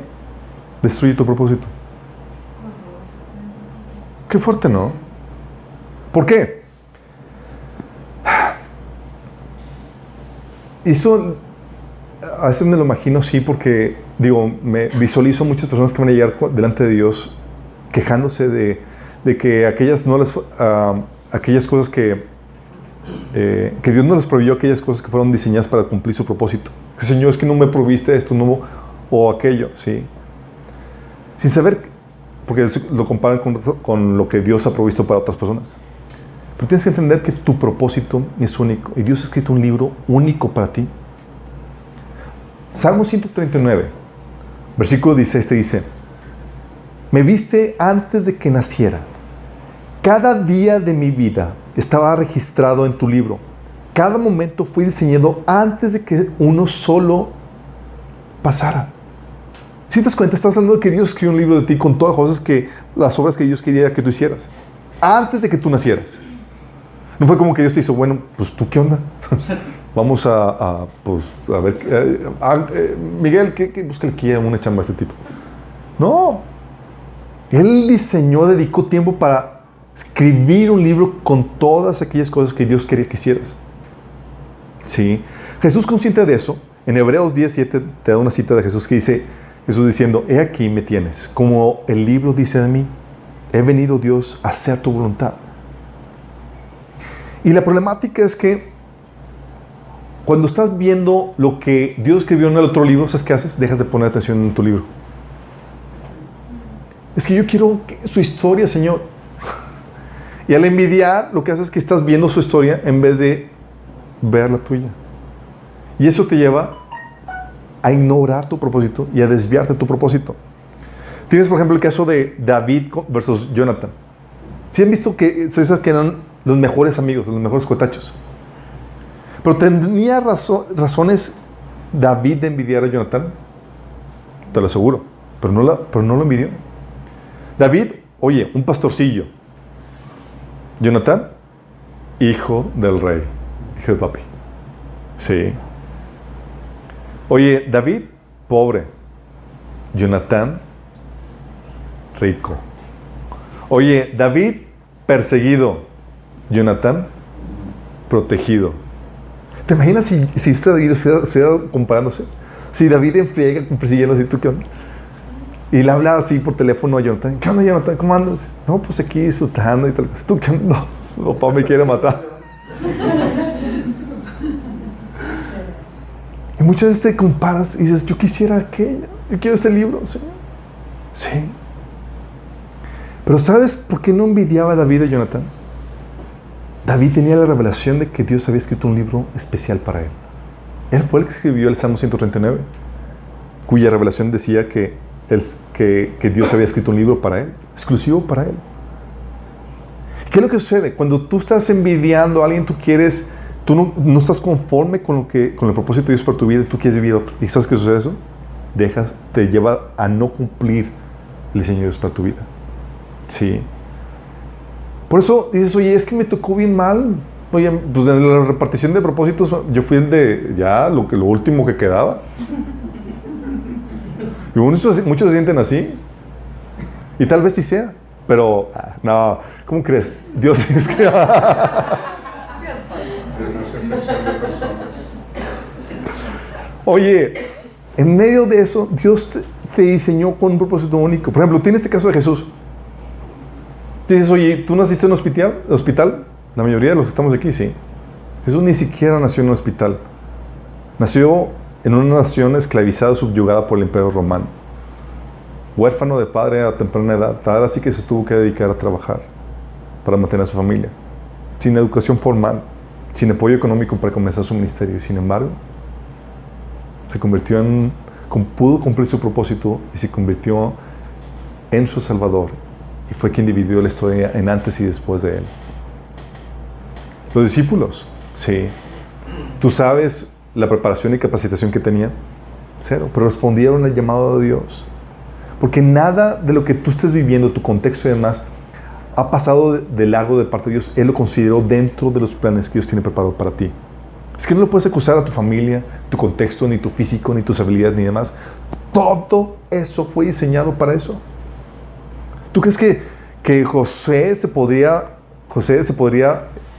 A: destruye tu propósito. Qué fuerte, ¿no? ¿Por qué? Eso a veces me lo imagino así porque, me visualizo muchas personas que van a llegar delante de Dios quejándose de que aquellas cosas que Dios no les proveyó, aquellas cosas que fueron diseñadas para cumplir su propósito. Señor, es que no me proviste esto, o aquello, ¿sí? Sin saber, porque lo comparan con lo que Dios ha provisto para otras personas. Pero tienes que entender que tu propósito es único y Dios ha escrito un libro único para ti. Salmo 139, versículo 16 te dice: me viste antes de que naciera. Cada día de mi vida estaba registrado en tu libro. Cada momento fue diseñado antes de que uno solo pasara. Si te das cuenta, estás hablando de que Dios escribió un libro de ti con todas las obras que Dios quería que tú hicieras antes de que tú nacieras. No fue como que Dios te hizo, bueno, pues tú qué onda. Vamos a ver, Miguel, ¿qué busca el que una chamba a este tipo? No. Él dedicó tiempo para escribir un libro con todas aquellas cosas que Dios quería que hicieras. ¿Sí? Jesús, consciente de eso, en Hebreos 10:7 te da una cita de Jesús que dice, Jesús diciendo: he aquí me tienes, como el libro dice de mí, he venido, Dios, a hacer tu voluntad. Y la problemática es que cuando estás viendo lo que Dios escribió en el otro libro, ¿sabes qué haces? Dejas de poner atención en tu libro. Es que yo quiero su historia, Señor. Y al envidiar, lo que haces es que estás viendo su historia en vez de ver la tuya. Y eso te lleva a ignorar tu propósito y a desviarte de tu propósito. Tienes, por ejemplo, el caso de David versus Jonathan. ¿Sí han visto que eran los mejores amigos, los mejores cuatachos? Pero ¿tenía razones David de envidiar a Jonathan? Te lo aseguro. Pero no lo envidió. David, oye, un pastorcillo. Jonathan, hijo del rey, hijo de papi. Sí. Oye, David, pobre. Jonathan, rico. Oye, David, perseguido. Jonathan, protegido. ¿Te imaginas si este David estuviera comparándose? Si David en friega persiguiendo así, ¿tú qué onda? Y le habla así por teléfono a Jonathan. ¿Qué onda, Jonathan? ¿Cómo andas? No, pues aquí disfrutando y tal. ¿Tú qué onda? No, papá me quiere matar. Y muchas veces te comparas y dices, yo quisiera aquello. Yo quiero este libro, Señor. Sí. Pero ¿sabes por qué no envidiaba a David a Jonathan? David tenía la revelación de que Dios había escrito un libro especial para él. Él fue el que escribió el Salmo 139, cuya revelación decía que Dios había escrito un libro para él, exclusivo para él. ¿Qué es lo que sucede? Cuando tú estás envidiando a alguien, tú no estás conforme con el propósito de Dios para tu vida, y tú quieres vivir otro. ¿Y sabes qué sucede eso? Te lleva a no cumplir el diseño de Dios para tu vida. Sí. Por eso dices, oye, es que me tocó bien mal. Oye, pues en la repartición de propósitos, yo fui el de ya lo último que quedaba. Y muchos se sienten así. Y tal vez sí sea. Pero, no, ¿cómo crees? Dios es que... Oye, en medio de eso, Dios te diseñó con un propósito único. Por ejemplo, tiene este caso de Jesús. Dices, oye, ¿tú naciste en un hospital? La mayoría de los que estamos aquí, sí. Jesús ni siquiera nació en un hospital. Nació en una nación esclavizada, subyugada por el imperio romano. Huérfano de padre a temprana edad, tal así que se tuvo que dedicar a trabajar para mantener a su familia. Sin educación formal, sin apoyo económico para comenzar su ministerio. Y sin embargo, pudo cumplir su propósito y se convirtió en su Salvador. Y fue quien dividió la historia en antes y después de él. Los discípulos, sí. ¿Tú sabes la preparación y capacitación que tenían? Cero. Pero respondieron al llamado de Dios. Porque nada de lo que tú estés viviendo, tu contexto y demás, ha pasado de largo de parte de Dios. Él lo consideró dentro de los planes que Dios tiene preparado para ti. Es que no lo puedes acusar a tu familia, tu contexto, ni tu físico, ni tus habilidades, ni demás. Todo eso fue diseñado para eso. ¿Tú crees que José se podría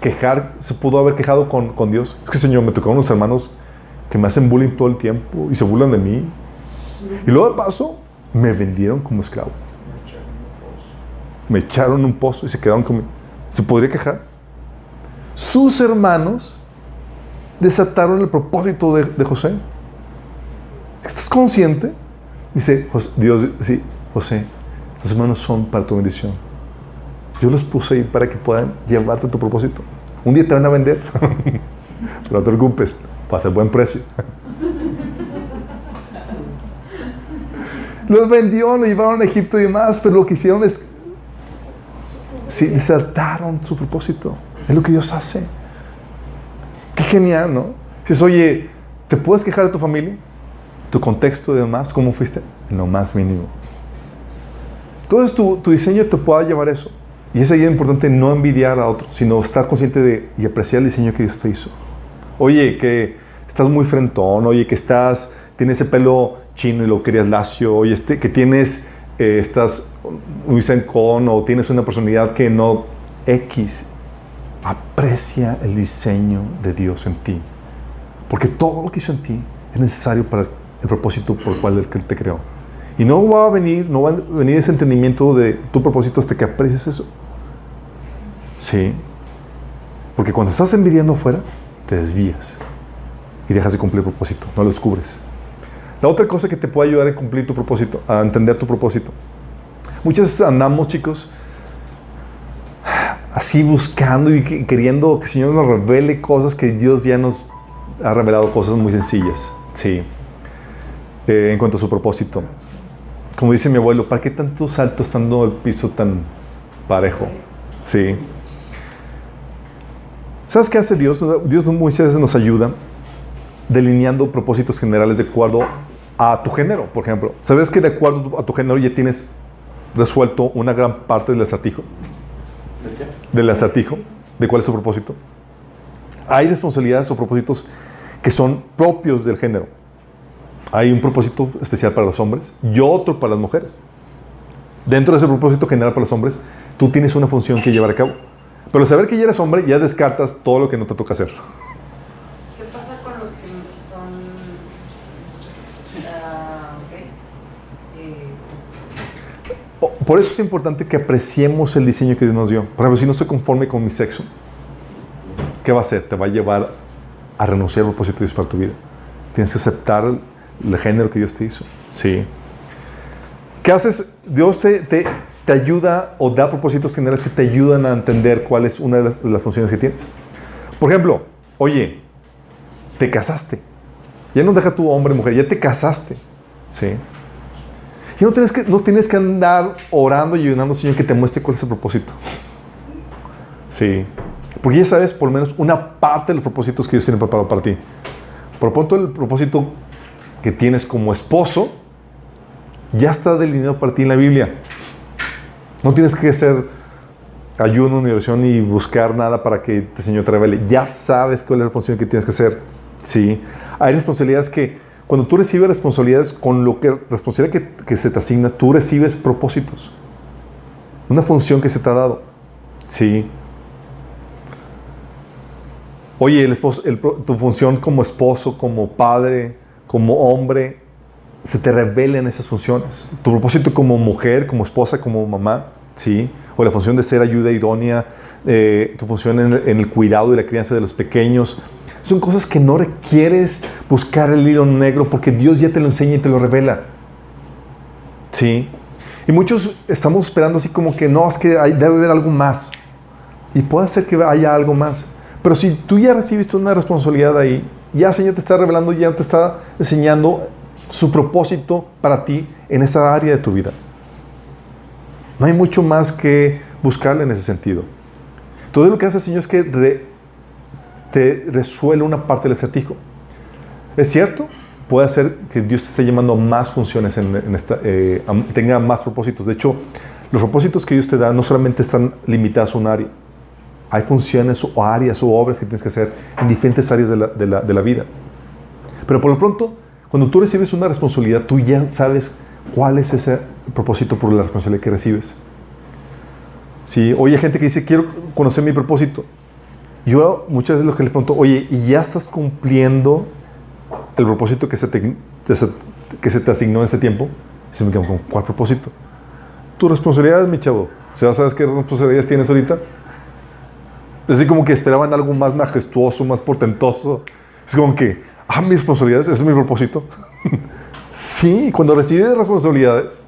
A: quejar, se pudo haber quejado con Dios? Es que, Señor, me tocaron unos hermanos que me hacen bullying todo el tiempo y se burlan de mí. Y luego de paso, me vendieron como esclavo. Me echaron un pozo y se quedaron conmigo. ¿Se podría quejar? Sus hermanos desataron el propósito de José. ¿Estás consciente? Dice Dios, sí, José, tus hermanos son para tu bendición. Yo los puse ahí para que puedan llevarte a tu propósito. Un día te van a vender, pero no te preocupes, va a ser buen precio. Los vendió, los llevaron a Egipto y demás, pero lo que hicieron es, sí, desataron su propósito. Es lo que Dios hace. Qué genial, ¿no? Dices, oye, ¿te puedes quejar de tu familia? ¿Tu contexto y demás? ¿Cómo fuiste? En lo más mínimo. Entonces tu diseño te pueda llevar a eso. Y es ahí importante no envidiar a otros, sino estar consciente de y apreciar el diseño que Dios te hizo. Oye, que estás muy frentón, oye, que tienes ese pelo chino y lo querías lacio, oye, que estás muy sencón o tienes una personalidad que no X. Aprecia el diseño de Dios en ti. Porque todo lo que hizo en ti es necesario para el propósito por el cual Él te creó. Y no va a venir ese entendimiento de tu propósito hasta que aprecies eso. Sí. Porque cuando estás envidiando afuera, te desvías y dejas de cumplir el propósito, no lo descubres. La otra cosa que te puede ayudar a cumplir tu propósito, a entender tu propósito. Muchas veces andamos, chicos, así buscando y queriendo que el Señor nos revele cosas que Dios ya nos ha revelado, cosas muy sencillas. Sí. En cuanto a su propósito. Como dice mi abuelo, ¿para qué tanto salto estando el piso tan parejo? Sí. ¿Sabes qué hace Dios? Dios muchas veces nos ayuda delineando propósitos generales de acuerdo a tu género, por ejemplo. ¿Sabes que de acuerdo a tu género ya tienes resuelto una gran parte del acertijo? ¿De qué? Del acertijo. ¿De cuál es su propósito? Hay responsabilidades o propósitos que son propios del género. Hay un propósito especial para los hombres y otro para las mujeres. Dentro de ese propósito general para los hombres, tú tienes una función que llevar a cabo. Pero al saber que ya eres hombre, ya descartas todo lo que no te toca hacer.
D: ¿Qué pasa con los que son
A: Por eso es importante que apreciemos el diseño que Dios nos dio. Por ejemplo, si no estoy conforme con mi sexo, ¿qué va a hacer? Te va a llevar a renunciar al propósito de Dios para tu vida. Tienes que aceptar el género que Dios te hizo. Sí. ¿Qué haces? Dios te ayuda o da propósitos generales que te ayudan a entender cuál es una de las funciones que tienes. Por ejemplo, oye, te casaste. Ya no deja tu hombre, mujer, ya te casaste. ¿Sí? Y no tienes que andar orando y ayunando, Señor, que te muestre cuál es el propósito. Sí. Porque ya sabes por lo menos una parte de los propósitos que Dios tiene preparado para ti. Por pronto, el propósito que tienes como esposo ya está delineado para ti en la Biblia. No tienes que hacer ayuno ni oración ni buscar nada para que el Señor te revele. Ya sabes cuál es la función que tienes que hacer. Sí. Hay responsabilidades que cuando tú recibes responsabilidades con responsabilidad que se te asigna, tú recibes propósitos. Una función que se te ha dado. Sí. Oye, tu función como esposo, como padre, como hombre, se te revelan esas funciones. Tu propósito como mujer, como esposa, como mamá, ¿sí? O la función de ser ayuda idónea, tu función en el cuidado y la crianza de los pequeños. Son cosas que no requieres buscar el hilo negro porque Dios ya te lo enseña y te lo revela. ¿Sí? Y muchos estamos esperando así como que no, es que debe haber algo más. Y puede ser que haya algo más. Pero si tú ya recibiste una responsabilidad ahí, ya el Señor te está revelando, ya te está enseñando su propósito para ti en esa área de tu vida. No hay mucho más que buscarle en ese sentido. Todo lo que hace el Señor es que te resuelve una parte del acertijo. ¿Es cierto? Puede ser que Dios te esté llamando a más funciones, tenga más propósitos. De hecho, los propósitos que Dios te da no solamente están limitados a un área. Hay funciones o áreas o obras que tienes que hacer en diferentes áreas de la vida. Pero por lo pronto, cuando tú recibes una responsabilidad, tú ya sabes cuál es ese propósito por la responsabilidad que recibes. Sí, oye, hay gente que dice, quiero conocer mi propósito. Yo muchas veces lo que les pregunto, oye, ¿y ya estás cumpliendo el propósito que se te asignó en ese tiempo? Y se me quedan con, ¿cuál propósito? Tu responsabilidad, mi chavo. ¿Ya sabes qué responsabilidades tienes ahorita? Es así como que esperaban algo más majestuoso, más portentoso. Es como que, mis responsabilidades, ese es mi propósito. Sí, cuando recibes responsabilidades,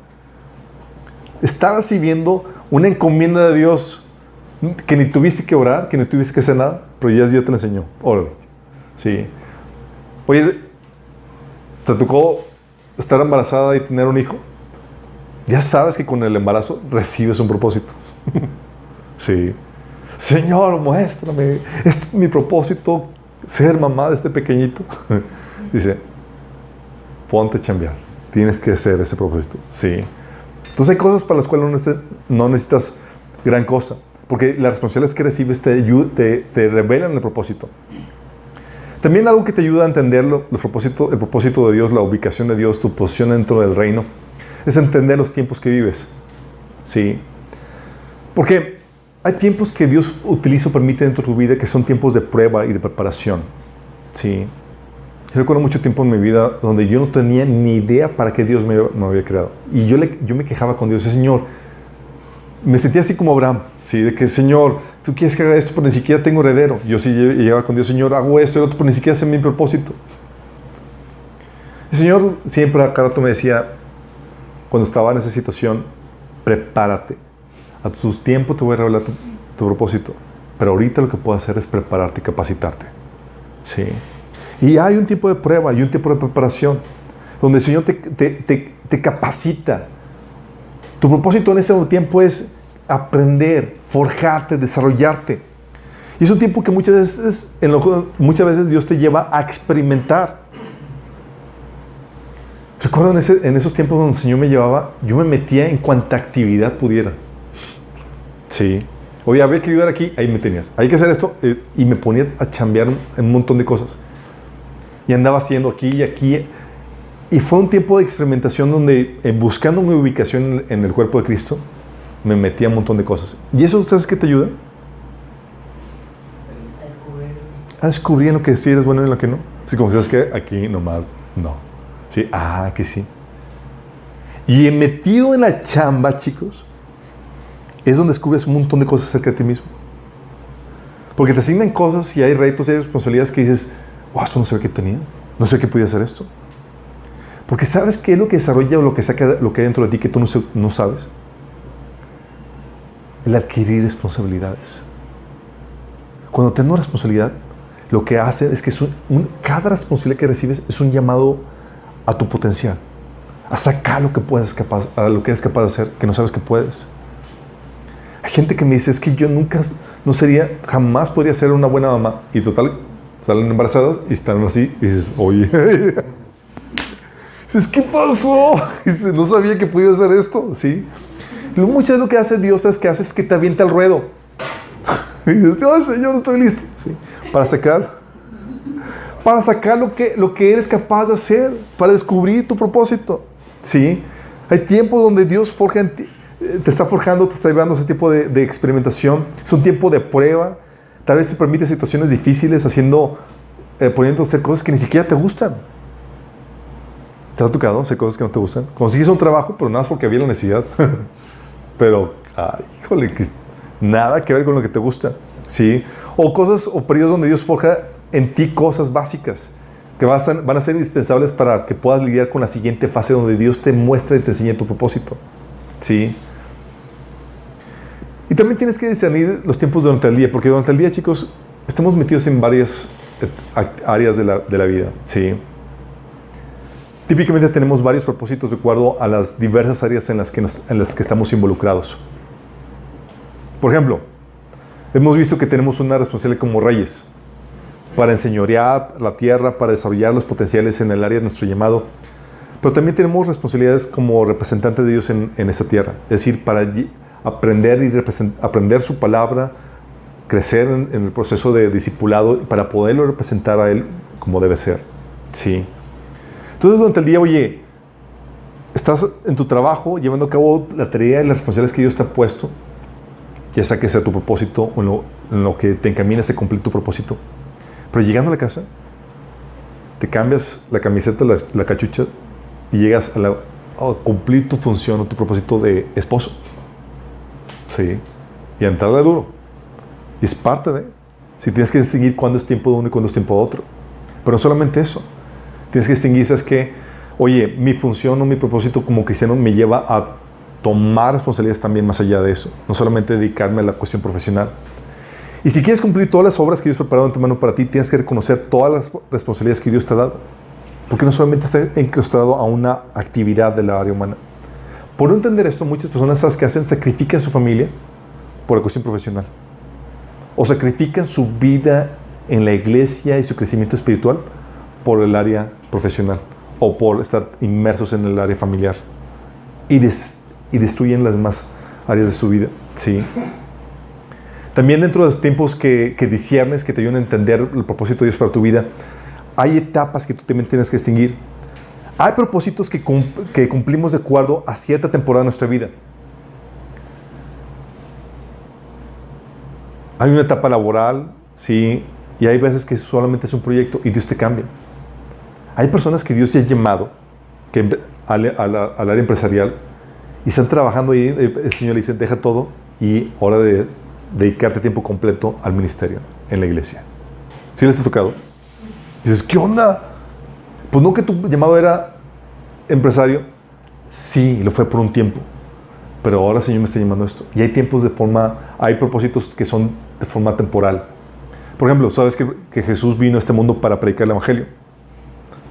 A: estás recibiendo una encomienda de Dios que ni tuviste que orar, que ni tuviste que hacer nada, pero ya Dios te lo enseñó. Órale. Sí. Oye, ¿te tocó estar embarazada y tener un hijo? Ya sabes que con el embarazo recibes un propósito. Sí. Señor, muéstrame. Es mi propósito ser mamá de este pequeñito. Dice, ponte a chambear. Tienes que hacer ese propósito. Sí. Entonces hay cosas para las cuales no necesitas gran cosa. Porque las responsabilidades que recibes te revelan el propósito. También algo que te ayuda a entender el propósito de Dios, la ubicación de Dios, tu posición dentro del reino, es entender los tiempos que vives. Sí. Porque hay tiempos que Dios utiliza o permite dentro de tu vida que son tiempos de prueba y de preparación. Sí. Yo recuerdo mucho tiempo en mi vida donde yo no tenía ni idea para qué Dios me había creado. Y yo me quejaba con Dios. Señor, me sentía así como Abraham. Sí, de que, Señor, tú quieres que haga esto, pero ni siquiera tengo heredero. Yo sí llegaba con Dios, Señor, hago esto y lo otro, pero ni siquiera sé mi propósito. El Señor siempre a cada rato me decía, cuando estaba en esa situación, prepárate. A tu tiempo te voy a revelar tu propósito. Pero ahorita lo que puedo hacer es prepararte y capacitarte. Sí. Y hay un tiempo de prueba y un tiempo de preparación, donde el Señor te capacita. Tu propósito en ese tiempo es aprender, forjarte, desarrollarte. Y es un tiempo que muchas veces Dios te lleva a experimentar. Recuerdo en esos tiempos donde el Señor me llevaba, yo me metía en cuanta actividad pudiera. Sí. Oye, había que ayudar aquí, ahí me tenías. Hay que hacer esto, y me ponía a chambear un montón de cosas. Y andaba haciendo aquí y aquí. Y fue un tiempo de experimentación donde, buscando mi ubicación en el cuerpo de Cristo, me metía a un montón de cosas. ¿Y eso sabes qué te ayuda? a descubrir en lo que sí eres bueno y en lo que no. Si como sabes que aquí nomás no. Sí, que sí. Y metido en la chamba, chicos, es donde descubres un montón de cosas acerca de ti mismo. Porque te asignan cosas y hay retos y hay responsabilidades que dices, wow, esto no sé qué tenía, no sé qué podía hacer esto. Porque sabes qué es lo que desarrolla o lo que saca lo que hay dentro de ti que tú no sabes. El adquirir responsabilidades. Cuando tengo una responsabilidad, lo que hace es que cada responsabilidad que recibes es un llamado a tu potencial, a sacar lo que eres capaz de hacer, que no sabes que puedes. Hay gente que me dice, es que yo jamás podría ser una buena mamá. Y total, salen embarazadas y están así, y dices, oye, dices, ¿qué pasó? Dices, no sabía que podía hacer esto, ¿sí? Muchas veces lo que hace Dios es que te avienta al ruedo. Y dices, ay, Señor, estoy listo. ¿Sí? Para sacar lo que eres capaz de hacer, para descubrir tu propósito. ¿Sí? Hay tiempos donde Dios forja en ti, te está forjando, te está llevando ese tipo de experimentación. Es un tiempo de prueba. Tal vez te permite situaciones difíciles, poniendo a hacer cosas que ni siquiera te gustan. ¿Te ha tocado hacer cosas que no te gustan? Consigues un trabajo, pero nada más porque había la necesidad. Pero, híjole, que nada que ver con lo que te gusta. ¿Sí? O periodos donde Dios forja en ti cosas básicas que van a ser indispensables para que puedas lidiar con la siguiente fase donde Dios te muestra y te enseña tu propósito. ¿Sí? Y también tienes que discernir los tiempos durante el día, porque durante el día, chicos, estamos metidos en varias áreas de la vida. ¿Sí? Típicamente tenemos varios propósitos de acuerdo a las diversas áreas en las que estamos involucrados. Por ejemplo, hemos visto que tenemos una responsabilidad como reyes para enseñorear la tierra, para desarrollar los potenciales en el área de nuestro llamado. Pero también tenemos responsabilidades como representantes de Dios en esta tierra. Es decir, para aprender su palabra, crecer en el proceso de discipulado para poderlo representar a Él como debe ser. Sí. Entonces, durante el día, oye, estás en tu trabajo llevando a cabo la tarea y las responsabilidades que Dios te ha puesto, ya sea que sea tu propósito o en lo que te encaminas a cumplir tu propósito. Pero llegando a la casa, te cambias la camiseta, la cachucha y llegas a cumplir tu función o tu propósito de esposo. Sí. Y a entrarle duro. Y es parte de. Si tienes que distinguir cuándo es tiempo de uno y cuándo es tiempo de otro. Pero no solamente eso. Tienes que distinguir, es que, oye, mi función o mi propósito como cristiano me lleva a tomar responsabilidades también más allá de eso. No solamente dedicarme a la cuestión profesional. Y si quieres cumplir todas las obras que Dios ha preparado en tu mano para ti, tienes que reconocer todas las responsabilidades que Dios te ha dado. Porque no solamente está enclaustrado a una actividad de la área humana. Por no entender esto, muchas personas, ¿sabes qué hacen? Sacrifican su familia por la cuestión profesional. O sacrifican su vida en la iglesia y su crecimiento espiritual por el área profesional. O por estar inmersos en el área familiar. Y destruyen las demás áreas de su vida. Sí. También dentro de los tiempos que disciernes, que te ayudan a entender el propósito de Dios para tu vida, hay etapas que tú también tienes que distinguir. Hay propósitos que cumplimos de acuerdo a cierta temporada de nuestra vida. Hay una etapa laboral, sí, y hay veces que solamente es un proyecto y Dios te cambia. Hay personas que Dios te ha llamado al área empresarial y están trabajando y el Señor le dice, deja todo y hora de dedicarte tiempo completo al ministerio en la iglesia. ¿Sí les ha tocado? Dices, ¿qué onda? Pues no que tu llamado era empresario. Sí, lo fue por un tiempo. Pero ahora el Señor me está llamando a esto. Y hay propósitos que son de forma temporal. Por ejemplo, sabes que Jesús vino a este mundo para predicar el Evangelio.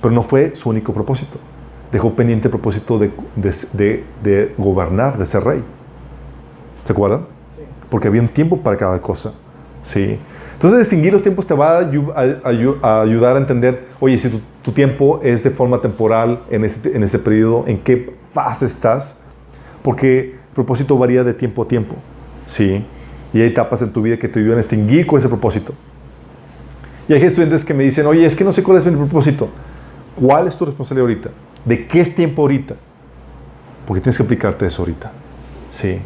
A: Pero no fue su único propósito. Dejó pendiente el propósito de gobernar, de ser rey. ¿Se acuerdan? Porque había un tiempo para cada cosa. Sí. Entonces, distinguir los tiempos te va a ayudar a entender, oye, si tu tiempo es de forma temporal en ese periodo, ¿en qué fase estás? Porque el propósito varía de tiempo a tiempo. Sí. Y hay etapas en tu vida que te ayudan a distinguir con ese propósito. Y hay estudiantes que me dicen, oye, es que no sé cuál es mi propósito. ¿Cuál es tu responsabilidad ahorita? ¿De qué es tiempo ahorita? Porque tienes que aplicarte eso ahorita. Sí.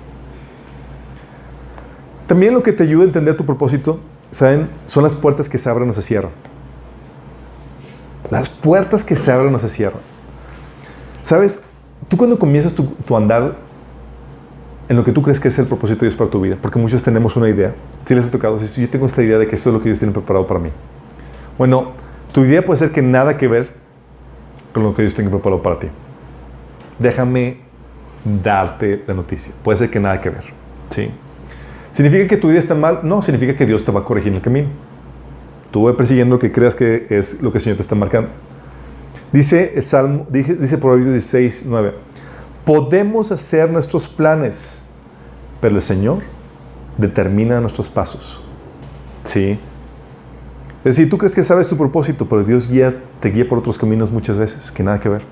A: También lo que te ayuda a entender tu propósito ¿saben? Son las puertas que se abren o se cierran. Las puertas que se abren o se cierran. ¿Sabes? Tú cuando comienzas tu andar en lo que tú crees que es el propósito de Dios para tu vida, porque muchos tenemos una idea, si les ha tocado, si yo tengo esta idea de que esto es lo que Dios tiene preparado para mí. Bueno, tu idea puede ser que nada que ver con lo que Dios tiene preparado para ti. Déjame darte la noticia. Puede ser que nada que ver. ¿Sí? ¿Significa que tu idea está mal? No, significa que Dios te va a corregir en el camino. Tú ve persiguiendo lo que creas que es lo que el Señor te está marcando. Dice el Salmo, dice Proverbios 16, 9. Podemos hacer nuestros planes, pero el Señor determina nuestros pasos. ¿Sí? Es decir, tú crees que sabes tu propósito, pero Dios te guía por otros caminos muchas veces, que nada que ver.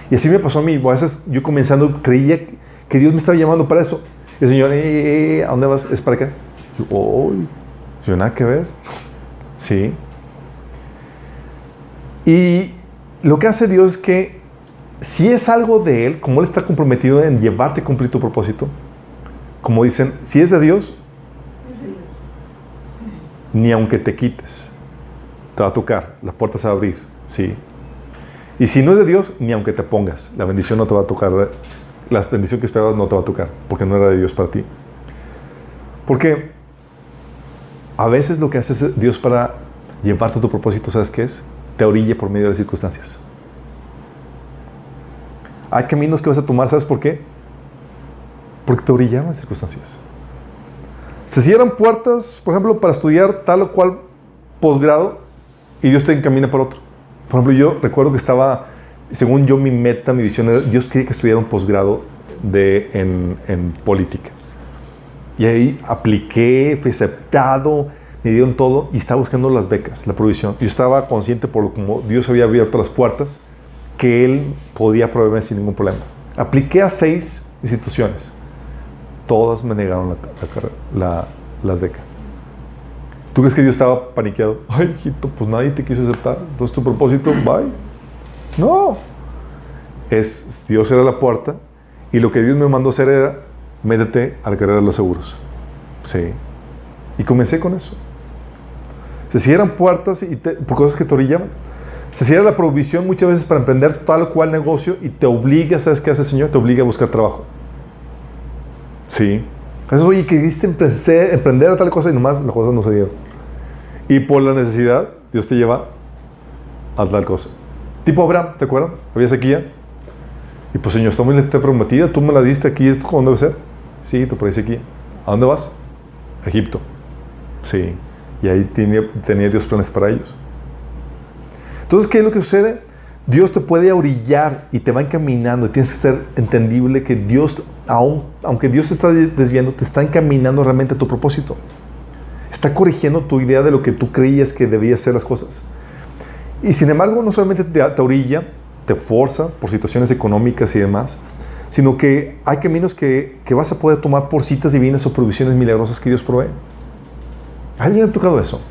A: Y así me pasó a mí. A veces yo comenzando creía que Dios me estaba llamando para eso. Y el Señor, ¿a dónde vas? ¿Es para acá? Yo, nada que ver. Sí. Y lo que hace Dios es que si es algo de Él, como Él está comprometido en llevarte a cumplir tu propósito, como dicen, si es de Dios, ni aunque te quites, te va a tocar, las puertas se van a abrir, ¿sí? Y si no es de Dios, ni aunque te pongas, la bendición no te va a tocar, la bendición que esperabas no te va a tocar, porque no era de Dios para ti. Porque a veces lo que hace Dios para llevarte a tu propósito, ¿sabes qué es? Te orilla por medio de las circunstancias. Hay caminos que vas a tomar, ¿sabes por qué? Porque te orillaban las circunstancias. Se cierran puertas, por ejemplo, para estudiar tal o cual posgrado y Dios te encamina por otro. Por ejemplo, yo recuerdo que estaba, según yo, mi meta, mi visión era, Dios quería que estudiara un posgrado en política. Y ahí apliqué, fui aceptado, me dieron todo y estaba buscando las becas, la provisión. Yo estaba consciente por como Dios había abierto las puertas, que Él podía proveerme sin ningún problema. Apliqué a 6 instituciones. Todas me negaron las becas. ¿Tú crees que Dios estaba paniqueado? Ay, hijito, pues nadie te quiso aceptar. Entonces tu propósito, bye. No. Dios era la puerta y lo que Dios me mandó hacer era métete a la carrera de los seguros. Sí. Y comencé con eso. Se cierran puertas por cosas que te orillaban. Se cierra la provisión muchas veces para emprender tal o cual negocio y te obliga, ¿sabes qué hace el Señor? Te obliga a buscar trabajo. Sí. Entonces, oye, quisiste emprender a tal cosa y nomás las cosas no se dieron. Y por la necesidad, Dios te lleva a tal cosa. Tipo Abraham, ¿te acuerdas? Había sequía. Y pues, Señor, está muy prometida, tú me la diste aquí, ¿esto cómo debe ser? Sí, tú por ahí sequía. ¿A dónde vas? A Egipto. Sí. Y ahí tenía Dios planes para ellos. Entonces, ¿qué es lo que sucede? Dios te puede orillar y te va encaminando. Y tienes que ser entendible que Dios, aunque Dios te está desviando, te está encaminando realmente a tu propósito. Está corrigiendo tu idea de lo que tú creías que debías ser las cosas. Y sin embargo, no solamente te orilla, te forza por situaciones económicas y demás, sino que hay caminos que vas a poder tomar por citas divinas o provisiones milagrosas que Dios provee. ¿A alguien le ha tocado eso?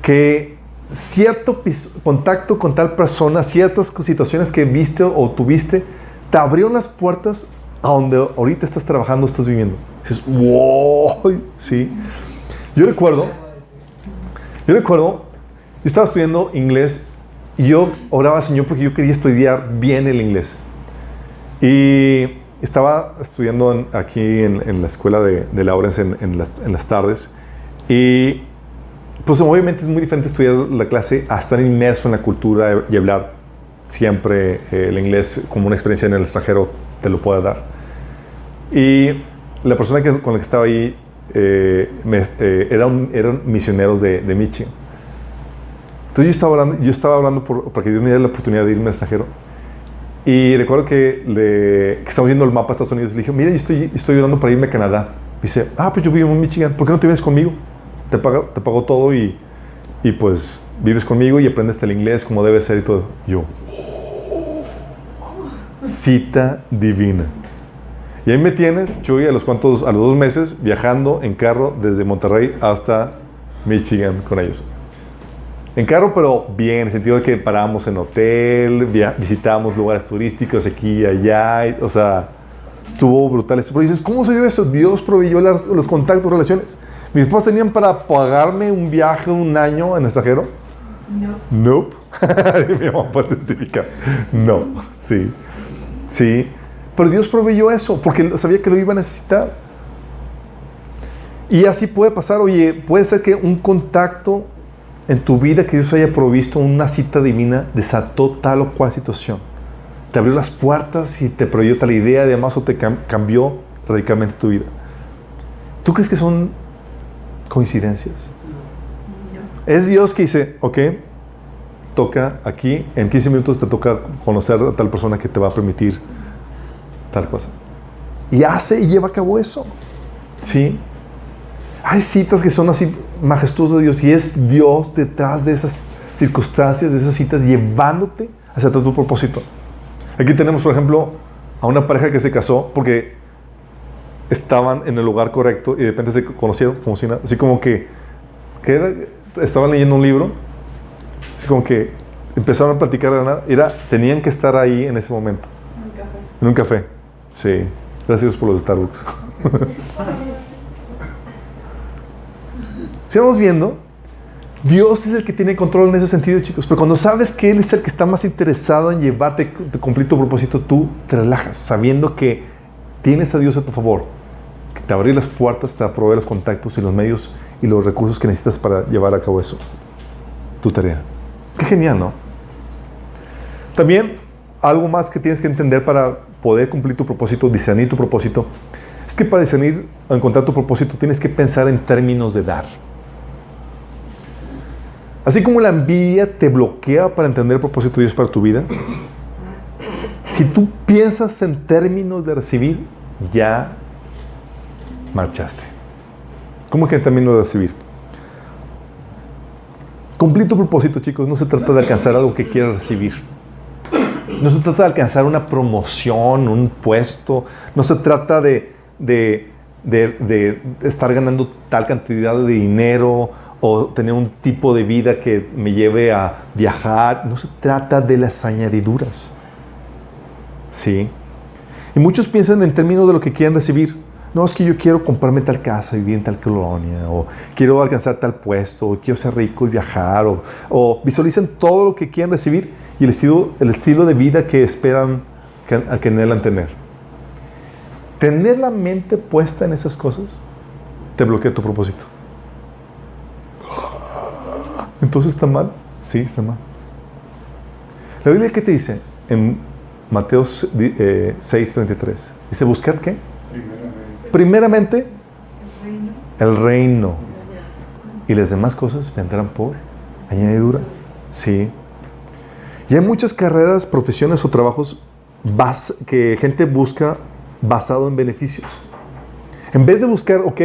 A: Que cierto contacto con tal persona, ciertas situaciones que viste o tuviste, te abrieron las puertas a donde ahorita estás trabajando, estás viviendo. Dices, wow, sí. Yo recuerdo, yo estaba estudiando inglés y yo oraba al Señor porque yo quería estudiar bien el inglés. Y estaba estudiando aquí en la escuela de Lawrence en las tardes. Y pues obviamente es muy diferente estudiar la clase a estar inmerso en la cultura y hablar siempre el inglés como una experiencia en el extranjero te lo puede dar. Y la persona con la que estaba ahí eran misioneros de Michigan. Entonces yo estaba hablando para que Dios me diera la oportunidad de irme al extranjero. Y recuerdo que estamos viendo el mapa de Estados Unidos y le dije, mira, yo estoy orando para irme a Canadá. Dice, pues yo vivo en Michigan, ¿por qué no te vienes conmigo? Te pago todo y pues vives conmigo y aprendes el inglés como debe ser y todo. Yo, cita divina. Y ahí me tienes, Chuy, a los 2 meses viajando en carro desde Monterrey hasta Michigan con ellos. En carro, pero bien, en el sentido de que paramos en hotel, visitamos lugares turísticos aquí y allá, o sea, Estuvo brutal eso. Pero dices, ¿cómo se dio eso? Dios proveyó los contactos, relaciones. ¿Mis papás tenían para pagarme un viaje un año en extranjero?
C: No.
A: Nope. Mi mamá puede testificar. No. Sí. Sí. Pero Dios proveyó eso porque sabía que lo iba a necesitar. Y así puede pasar. Oye, puede ser que un contacto en tu vida que Dios haya provisto, una cita divina, desató tal o cual situación. Te abrió las puertas y te proveyó tal idea, además, o te cambió radicalmente tu vida. ¿Tú crees que son coincidencias?
C: No.
A: Es Dios que dice, ok, toca aquí, en 15 minutos te toca conocer a tal persona que te va a permitir tal cosa. Y hace y lleva a cabo eso. ¿Sí? Hay citas que son así majestuosas de Dios y es Dios detrás de esas circunstancias, de esas citas, llevándote hacia tu propósito. Aquí tenemos, por ejemplo, a una pareja que se casó porque estaban en el lugar correcto y de repente se conocieron, como si nada, así como que estaban leyendo un libro, así como que empezaron a platicar de nada, tenían que estar ahí en ese momento.
D: Un café.
A: En un café, sí. Gracias por los Starbucks. Si vamos viendo, Dios es el que tiene control en ese sentido, chicos. Pero cuando sabes que Él es el que está más interesado en llevarte a cumplir tu propósito, tú te relajas, sabiendo que tienes a Dios a tu favor, que te va a abrir las puertas, te va a proveer los contactos y los medios y los recursos que necesitas para llevar a cabo eso. Tu tarea. Qué genial, ¿no? También, algo más que tienes que entender para poder cumplir tu propósito, discernir tu propósito, es que para discernir o encontrar tu propósito tienes que pensar en términos de dar. Así como la envidia te bloquea para entender el propósito de Dios para tu vida, si tú piensas en términos de recibir, ya marchaste. ¿Cómo que en términos de recibir? Cumplir tu propósito, chicos, no se trata de alcanzar algo que quieras recibir. No se trata de alcanzar una promoción, un puesto. No se trata de estar ganando tal cantidad de dinero o tener un tipo de vida que me lleve a viajar. No se trata de las añadiduras. ¿Sí? Y muchos piensan en términos de lo que quieren recibir. No, es que yo quiero comprarme tal casa, vivir en tal colonia, o quiero alcanzar tal puesto, o quiero ser rico y viajar, o visualizan todo lo que quieren recibir y el estilo de vida que esperan que anhelan tener. Tener la mente puesta en esas cosas te bloquea tu propósito. ¿Entonces está mal? Sí, está mal. La Biblia, ¿qué te dice? En Mateo 6:33. Dice, ¿buscar qué? Primeramente, el reino. Y las demás cosas vendrán por añadidura. Sí. Y hay muchas carreras, profesiones o trabajos que gente busca basado en beneficios. En vez de buscar, ok,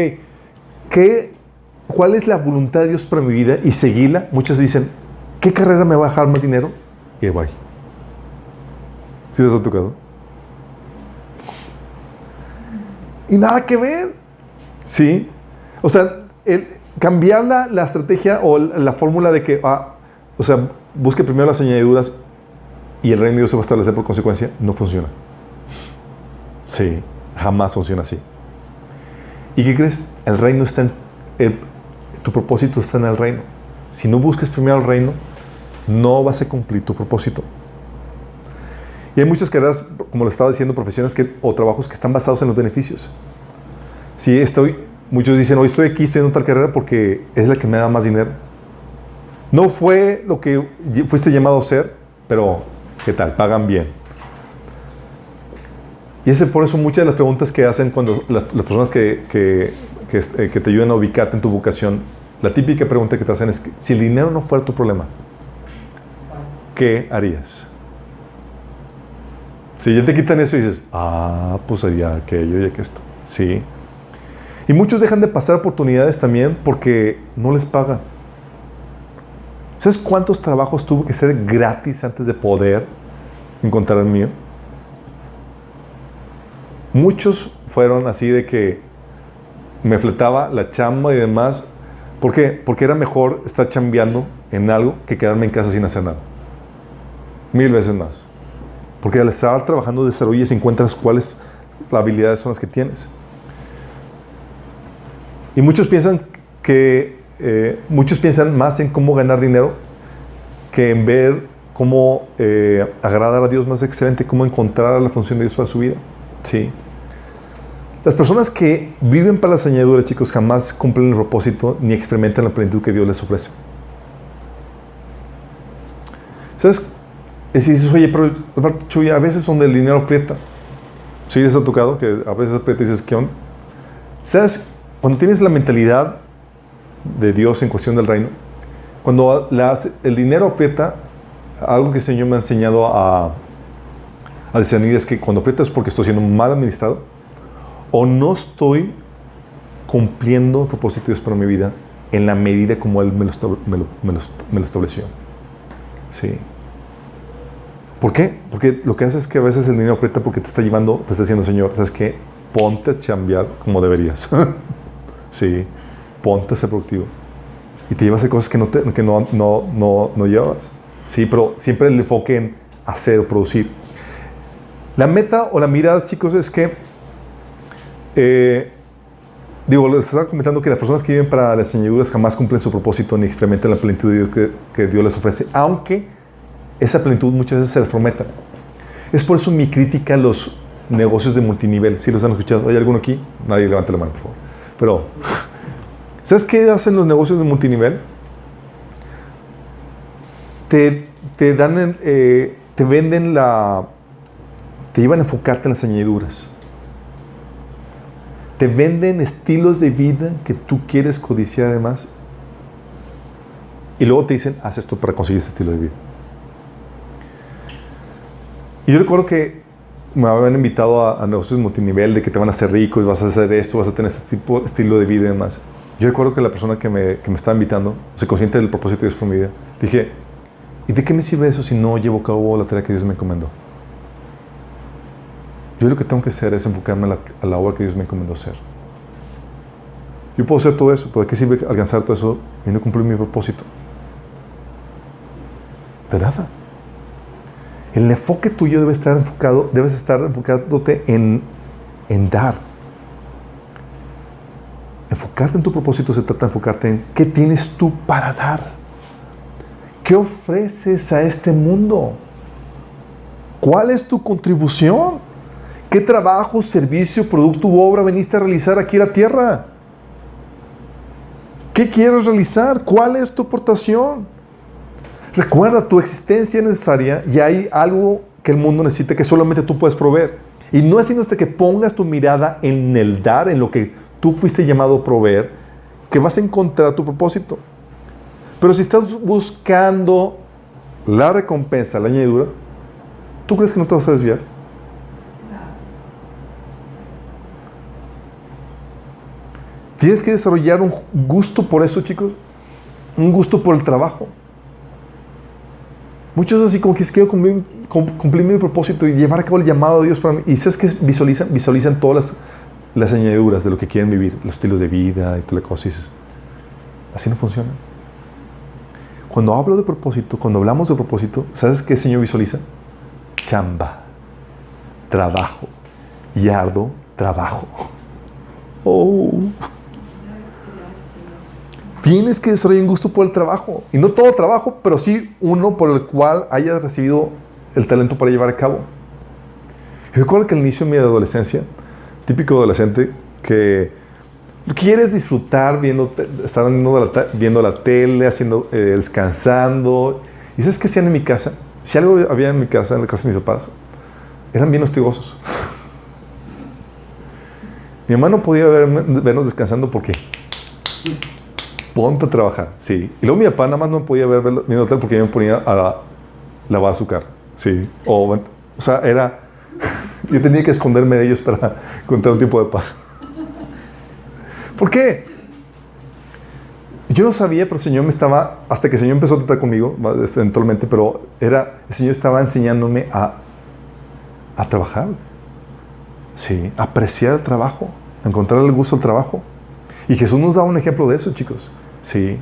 A: ¿cuál es la voluntad de Dios para mi vida? Y seguirla, muchos dicen, ¿qué carrera me va a dejar más dinero? Y ahí voy. ¿Sí les ha tocado? Y nada que ver. ¿Sí? O sea, cambiar la estrategia o la fórmula de que, busque primero las añadiduras y el reino de Dios se va a establecer por consecuencia, no funciona. Sí, jamás funciona así. ¿Y qué crees? El reino está tu propósito está en el reino. Si no busques primero el reino, no vas a cumplir tu propósito. Y hay muchas carreras, como les estaba diciendo, profesiones o trabajos que están basados en los beneficios. Sí, muchos dicen, hoy estoy aquí estudiando tal carrera porque es la que me da más dinero. No fue lo que fuiste llamado a ser, pero ¿qué tal? Pagan bien. Y por eso muchas de las preguntas que hacen cuando las personas que te ayudan a ubicarte en tu vocación, la típica pregunta que te hacen es, si el dinero no fuera tu problema, ¿qué harías? Si ya te quitan eso y dices, pues haría aquello y esto. Sí. Y muchos dejan de pasar oportunidades también porque no les pagan. ¿Sabes cuántos trabajos tuvo que ser gratis antes de poder encontrar el mío? Muchos fueron así de que me fletaba la chamba y demás. ¿Por qué? Porque era mejor estar chambeando en algo que quedarme en casa sin hacer nada. 1000 veces más. Porque al estar trabajando desarrollas y encuentras cuál es habilidades son las que tienes. Y muchos piensan más en cómo ganar dinero que en ver cómo agradar a Dios más excelente, cómo encontrar la función de Dios para su vida. Sí. Las personas que viven para las añadiduras, chicos, jamás cumplen el propósito ni experimentan la plenitud que Dios les ofrece. ¿Sabes? Y si dices, oye, pero Chuy, a veces donde el dinero aprieta. ¿Sí les ha tocado que a veces aprieta y dices, ¿qué onda? ¿Sabes? Cuando tienes la mentalidad de Dios en cuestión del reino, cuando el dinero aprieta, algo que el Señor me ha enseñado a discernir es que cuando aprieta es porque estoy siendo mal administrado o no estoy cumpliendo el propósito de Dios para mi vida en la medida como Él me lo estableció. Sí. ¿Por qué? Porque lo que hace es que a veces el dinero aprieta porque te está llevando, te está diciendo, Señor, ¿sabes qué? Ponte a chambear como deberías. Sí. Ponte a ser productivo. Y te llevas a hacer cosas que no llevas. Sí, pero siempre el enfoque en hacer o producir. La meta o la mirada, chicos, es que les estaba comentando que las personas que viven para las añadiduras jamás cumplen su propósito ni experimentan la plenitud de Dios que Dios les ofrece, aunque esa plenitud muchas veces se les prometa. Es por eso mi crítica a los negocios de multinivel. ¿Sí los han escuchado? ¿Hay alguno aquí? Nadie levante la mano, por favor. Pero, ¿sabes qué hacen los negocios de multinivel? Te venden te llevan a enfocarte en las añadiduras. Te venden estilos de vida que tú quieres codiciar además. Y luego te dicen, haz esto para conseguir ese estilo de vida. Y yo recuerdo que me habían invitado a negocios multinivel de que te van a hacer rico y vas a hacer esto, vas a tener este estilo de vida y demás. Yo recuerdo que la persona que me estaba invitando, se consciente del propósito de Dios por mi vida, dije, ¿y de qué me sirve eso si no llevo a cabo la tarea que Dios me encomendó? Yo lo que tengo que hacer es enfocarme a la obra que Dios me encomendó hacer. Yo puedo hacer todo eso, pero ¿de qué sirve alcanzar todo eso y no cumplir mi propósito? De nada. El enfoque tuyo debes estar enfocándote en dar. Enfocarte en tu propósito se trata de enfocarte en qué tienes tú para dar. ¿Qué ofreces a este mundo? ¿Cuál es tu contribución? ¿Qué trabajo, servicio, producto u obra veniste a realizar aquí en la tierra? ¿Qué quieres realizar? ¿Cuál es tu aportación? Recuerda, tu existencia es necesaria y hay algo que el mundo necesita que solamente tú puedes proveer. Y no es sino hasta que pongas tu mirada en el dar, en lo que tú fuiste llamado a proveer, que vas a encontrar tu propósito. Pero si estás buscando la recompensa, la añadidura, ¿tú crees que no te vas a desviar? Tienes que desarrollar un gusto por eso, chicos. Un gusto por el trabajo. Muchos así como que quiero cumplir mi propósito y llevar a cabo el llamado de Dios para mí. Y sabes que visualizan todas las añadiduras de lo que quieren vivir, los estilos de vida y toda la cosa. Y dices, así no funciona. Cuando hablo de propósito, cuando hablamos de propósito, ¿sabes qué el Señor visualiza? Chamba, trabajo, y arduo trabajo. Oh. Tienes que desarrollar un gusto por el trabajo. Y no todo trabajo, pero sí uno por el cual hayas recibido el talento para llevar a cabo. Yo recuerdo que al inicio de mi adolescencia, típico adolescente, que quieres disfrutar estar viendo la tele, descansando. ¿Y sabes qué hacían en mi casa? Si algo había en mi casa, en la casa de mis papás, eran bien hostigosos. Mi mamá no podía vernos descansando porque ponte a trabajar, sí. Y luego mi papá nada más no podía ver viendo tele porque yo me ponía a lavar su carro, sí. O sea, yo tenía que esconderme de ellos para encontrar un tiempo de paz. ¿Por qué? Yo no sabía, pero el Señor hasta que el Señor empezó a tratar conmigo, eventualmente, pero el Señor estaba enseñándome a trabajar. Sí, a apreciar el trabajo, a encontrar el gusto del trabajo. Y Jesús nos da un ejemplo de eso, chicos. Sí.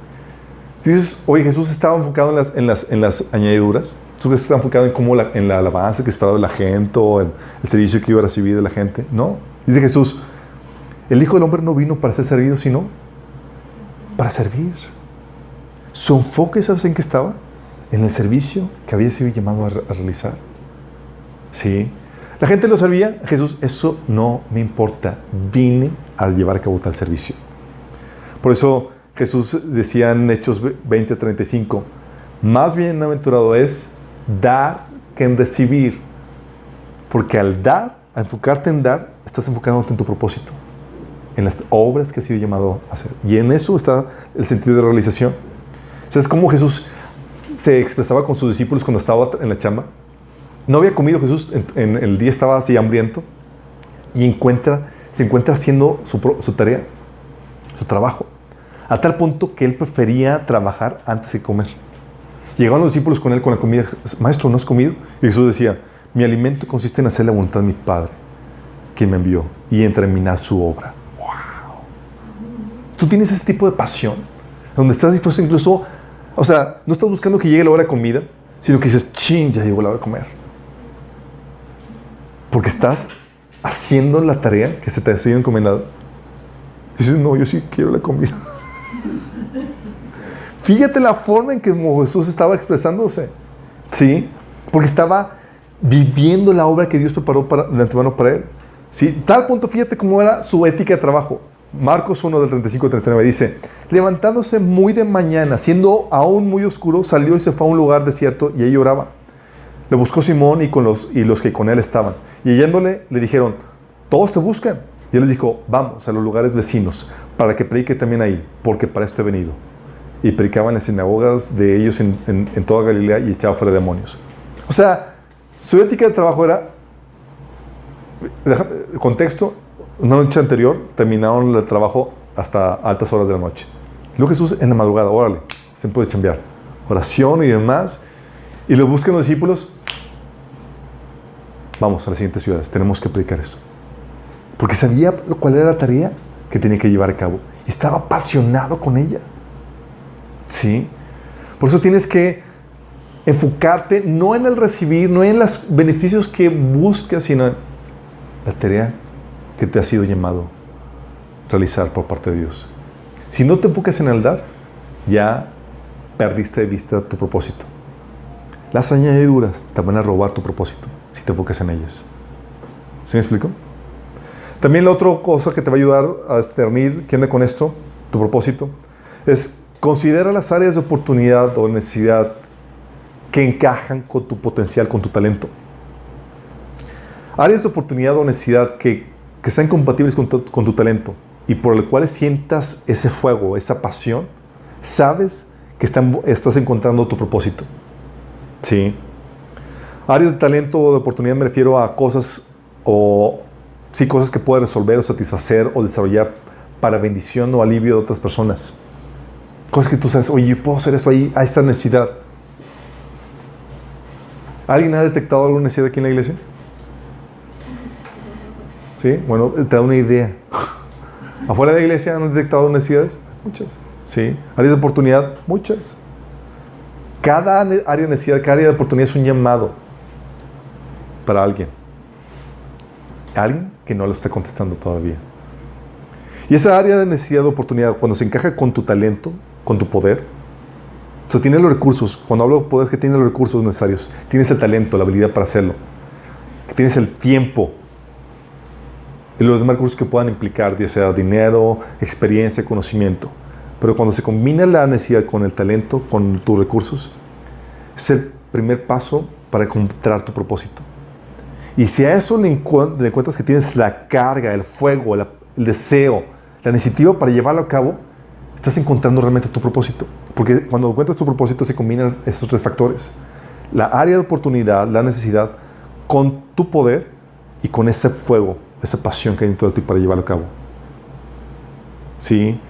A: Dices, oye, Jesús estaba enfocado en las añadiduras. Tú estás enfocado en cómo en la alabanza que esperaba de la gente o en el servicio que iba a recibir de la gente. No. Dice Jesús, el Hijo del Hombre no vino para ser servido, sino para servir. Su enfoque, ¿sabes en qué estaba? En el servicio que había sido llamado a realizar. Sí. La gente lo sabía. Jesús, eso no me importa. Vine a llevar a cabo tal servicio. Por eso Jesús decía en Hechos 20:35, más bienaventurado es dar que en recibir. Porque al dar, a enfocarte en dar, estás enfocándote en tu propósito, en las obras que has sido llamado a hacer. Y en eso está el sentido de realización. ¿Sabes cómo Jesús se expresaba con sus discípulos cuando estaba en la chamba? No había comido Jesús, en el día estaba así hambriento y se encuentra haciendo su tarea, su trabajo, a tal punto que él prefería trabajar antes de comer. Llegaban los discípulos con él con la comida. Maestro, ¿no has comido? Y Jesús decía, mi alimento consiste en hacer la voluntad de mi Padre, quien me envió, y en terminar su obra. ¡Wow! Tú tienes ese tipo de pasión, donde estás dispuesto incluso, o sea, no estás buscando que llegue la hora de comida, sino que dices, chin, ya llegó la hora de comer. Porque estás haciendo la tarea que se te ha sido encomendada. Dices, no, yo sí quiero la comida. Fíjate la forma en que Jesús estaba expresándose. ¿Sí? Porque estaba viviendo la obra que Dios preparó de antemano para él. ¿Sí? Tal punto, fíjate cómo era su ética de trabajo. Marcos 1 del 35 al 39 dice, levantándose muy de mañana, siendo aún muy oscuro, salió y se fue a un lugar desierto y ahí oraba. Le buscó Simón y los que con él estaban. Y hallándole, le dijeron, todos te buscan. Y él les dijo, vamos a los lugares vecinos, para que predique también ahí, porque para esto he venido. Y predicaba en las sinagogas de ellos en toda Galilea y echaba fuera demonios. O sea, su ética de trabajo era, contexto, una noche anterior terminaron el trabajo hasta altas horas de la noche. Luego Jesús en la madrugada, órale, se puede chambear. Oración y demás. Y lo buscan los discípulos. Vamos a las siguientes ciudades, tenemos que predicar esto. Porque sabía cuál era la tarea que tenía que llevar a cabo. Y estaba apasionado con ella. ¿Sí? Por eso tienes que enfocarte no en el recibir, no en los beneficios que buscas, sino en la tarea que te ha sido llamado a realizar por parte de Dios. Si no te enfocas en el dar, ya perdiste de vista tu propósito. Las añadiduras te van a robar tu propósito si te enfocas en ellas. ¿Sí me explico? También la otra cosa que te va a ayudar a discernir qué onda con esto, tu propósito, es considera las áreas de oportunidad o necesidad que encajan con tu potencial, con tu talento. Áreas de oportunidad o necesidad que sean compatibles con tu talento y por el cual sientas ese fuego, esa pasión, sabes que estás encontrando tu propósito. Sí. Áreas de talento o de oportunidad me refiero a cosas cosas que puedes resolver o satisfacer o desarrollar para bendición o alivio de otras personas. Cosas que tú sabes, oye, yo puedo hacer esto ahí, a esta necesidad. ¿Alguien ha detectado alguna necesidad aquí en la iglesia? ¿Sí? Bueno, te da una idea. ¿Afuera de la iglesia han detectado necesidades? Muchas. ¿Sí? ¿Áreas de oportunidad? Muchas. Cada área de necesidad, cada área de oportunidad es un llamado para alguien. Alguien que no lo está contestando todavía. Y esa área de necesidad de oportunidad, cuando se encaja con tu talento, con tu poder, o sea, tienes los recursos. Cuando hablo de poder, es que tienes los recursos necesarios. Tienes el talento, la habilidad para hacerlo. Tienes el tiempo. Y los demás recursos que puedan implicar, ya sea dinero, experiencia, conocimiento. Pero cuando se combina la necesidad con el talento, con tus recursos, es el primer paso para encontrar tu propósito. Y si a eso le encuentras que tienes la carga, el fuego, el deseo, la iniciativa para llevarlo a cabo, estás encontrando realmente tu propósito. Porque cuando encuentras tu propósito se combinan estos tres factores. La área de oportunidad, la necesidad, con tu poder y con ese fuego, esa pasión que hay dentro de ti para llevarlo a cabo. ¿Sí?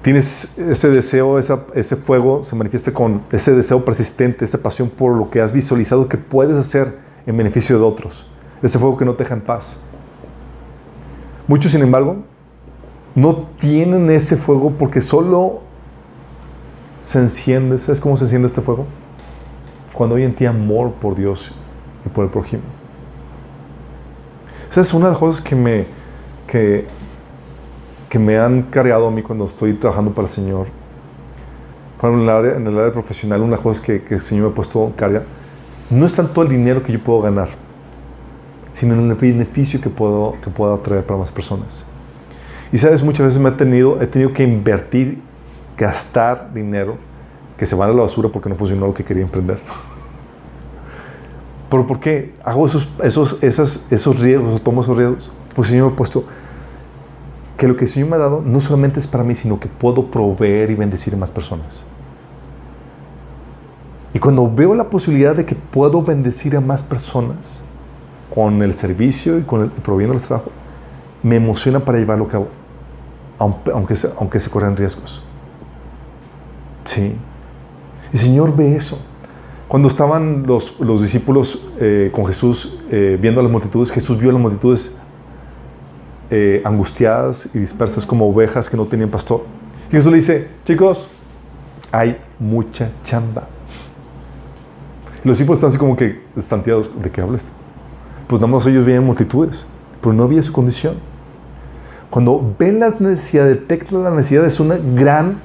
A: Tienes ese deseo, ese fuego se manifiesta con ese deseo persistente, esa pasión por lo que has visualizado que puedes hacer en beneficio de otros. Ese fuego que no te deja en paz. Muchos, sin embargo, no tienen ese fuego porque solo se enciende. ¿Sabes cómo se enciende este fuego? cuando hay en ti amor por Dios y por el prójimo. Esa es una de las cosas que me han cargado a mí cuando estoy trabajando para el Señor. En el área profesional, una de las cosas que el Señor me ha puesto carga, no es tanto el dinero que yo puedo ganar, sino en el beneficio que puedo traer para más personas. Y sabes, muchas veces he tenido que invertir, gastar dinero que se van a la basura porque no funcionó lo que quería emprender. ¿Pero por qué hago esos riesgos, o tomo esos riesgos? Porque el Señor me ha puesto que lo que el Señor me ha dado no solamente es para mí, sino que puedo proveer y bendecir a más personas. Y cuando veo la posibilidad de que puedo bendecir a más personas con el servicio y proveyendo el trabajo, me emociona para llevarlo a cabo, aunque se corran riesgos. Sí. Y el Señor ve eso. Cuando estaban los discípulos con Jesús viendo a las multitudes, Jesús vio a las multitudes angustiadas y dispersas como ovejas que no tenían pastor. Y Jesús le dice: chicos, hay mucha chamba. Y los discípulos están así como que estanteados. ¿De qué habla esto? Pues nada más ellos veían multitudes, pero no había su condición. Cuando ven la necesidad, detectan la necesidad, es un gran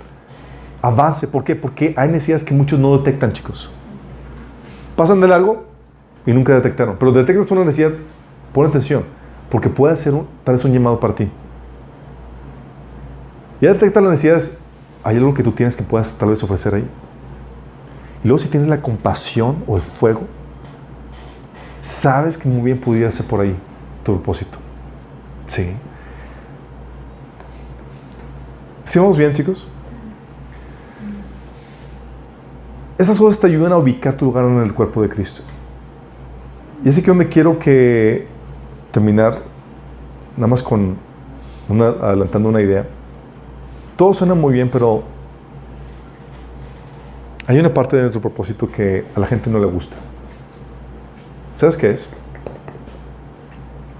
A: avance. ¿Por qué? Porque hay necesidades que muchos no detectan, chicos. Pasan de largo y nunca detectaron. Pero detectas una necesidad, pon atención, porque puede ser tal vez un llamado para ti. Ya detectas las necesidades, hay algo que tú tienes que puedas tal vez ofrecer ahí. Y luego si tienes la compasión o el fuego, sabes que muy bien pudiera ser por ahí tu propósito. Sí. ¿Sí vamos bien, chicos? Esas cosas te ayudan a ubicar tu lugar en el cuerpo de Cristo. Y es aquí donde quiero terminar, nada más adelantando una idea. Todo suena muy bien, pero hay una parte de nuestro propósito que a la gente no le gusta. ¿Sabes qué es?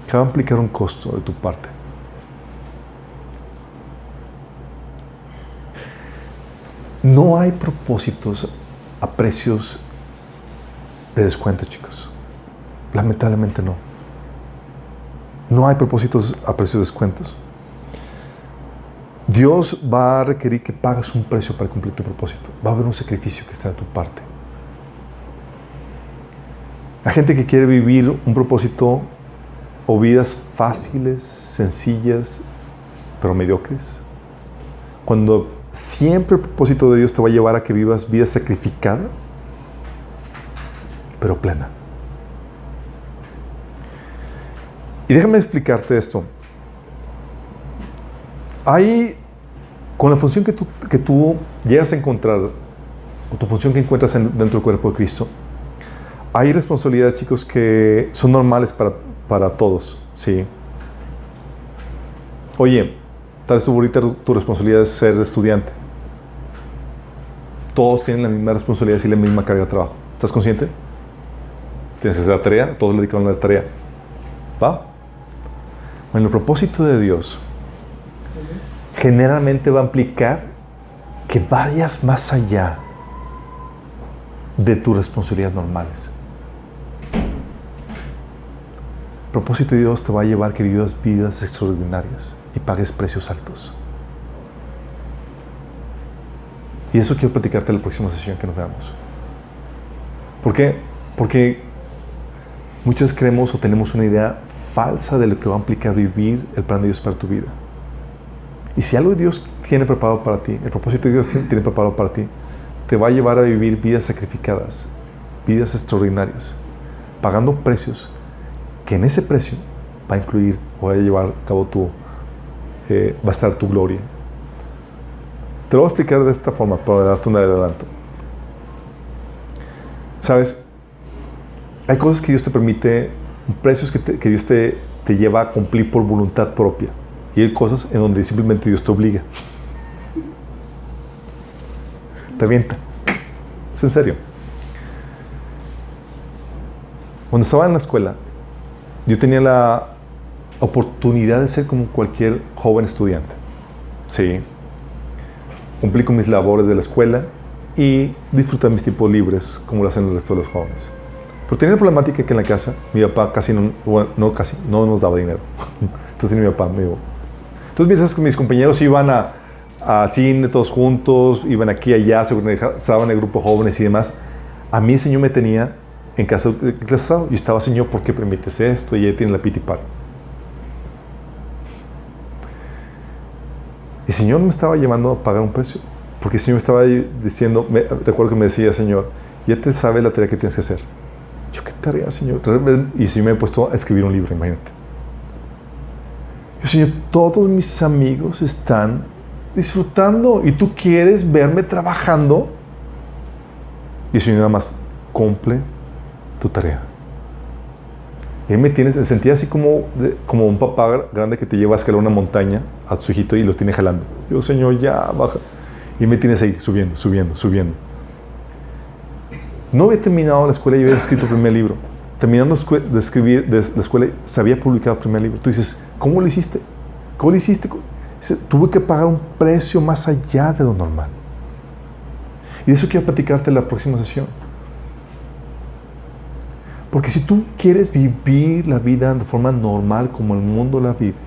A: Que va a implicar un costo de tu parte. No hay propósitos a precios de descuento, chicos. Lamentablemente no. No hay propósitos a precios de descuentos. Dios va a requerir que pagues un precio para cumplir tu propósito. Va a haber un sacrificio que está de tu parte. La gente que quiere vivir un propósito o vidas fáciles, sencillas, pero mediocres, cuando siempre el propósito de Dios te va a llevar a que vivas vida sacrificada, pero plena. Y déjame explicarte esto. Con la función que tú llegas a encontrar, o tu función que encuentras dentro del cuerpo de Cristo, hay responsabilidades, chicos, que son normales para todos, ¿sí? Oye, tal vez ahorita tu responsabilidad es ser estudiante. Todos tienen la misma responsabilidad y la misma carga de trabajo. ¿Estás consciente? Tienes que hacer la tarea, todos le dedican a la tarea. ¿Va? Bueno, el propósito de Dios generalmente va a implicar que vayas más allá de tus responsabilidades normales. El propósito de Dios te va a llevar a que vivas vidas extraordinarias y pagues precios altos. Y eso quiero platicarte en la próxima sesión que nos veamos. ¿Por qué? Porque muchas creemos o tenemos una idea falsa de lo que va a implicar vivir el plan de Dios para tu vida. Y si algo Dios tiene preparado para ti, el propósito de Dios tiene preparado para ti, te va a llevar a vivir vidas sacrificadas, vidas extraordinarias, pagando precios que en ese precio va a incluir o va a llevar a cabo va a estar tu gloria. Te lo voy a explicar de esta forma para darte un adelanto. ¿Sabes? Hay cosas que Dios te permite, precios que Dios te lleva a cumplir por voluntad propia. Y hay cosas en donde simplemente Dios te obliga. Te avienta. Es en serio. Cuando estaba en la escuela, yo tenía la oportunidad de ser como cualquier joven estudiante. Sí. Cumplí con mis labores de la escuela y disfrutar mis tiempos libres como lo hacen el resto de los jóvenes. Pero tenía la problemática que en la casa mi papá casi no nos daba dinero. Entonces mi papá me dijo, entonces mientras que mis compañeros iban a cine todos juntos, iban aquí allá, estaban en el grupo de jóvenes y demás, a mí el Señor me tenía en casa claustrado. Yo estaba, Señor, ¿por qué permites esto? Y él tiene la piti par. El Señor me estaba llevando a pagar un precio, porque el Señor me estaba diciendo, recuerdo que me decía, Señor, ya te sabes la tarea que tienes que hacer. Yo, ¿qué tarea, Señor? Y el Señor me ha puesto a escribir un libro, imagínate. Yo, Señor, todos mis amigos están disfrutando y tú quieres verme trabajando. Y el Señor nada más cumple tu tarea. Y ahí me sentía así como un papá grande que te lleva a escalar una montaña a su hijito y los tiene jalando. Yo, Señor, ya baja. Y me tienes ahí subiendo. No había terminado la escuela y había escrito el primer libro. Terminando de escribir de la escuela, se había publicado el primer libro. Tú dices, ¿cómo lo hiciste? ¿Cómo lo hiciste? Dice, tuve que pagar un precio más allá de lo normal. Y de eso quiero platicarte en la próxima sesión. Porque si tú quieres vivir la vida de forma normal como el mundo la vive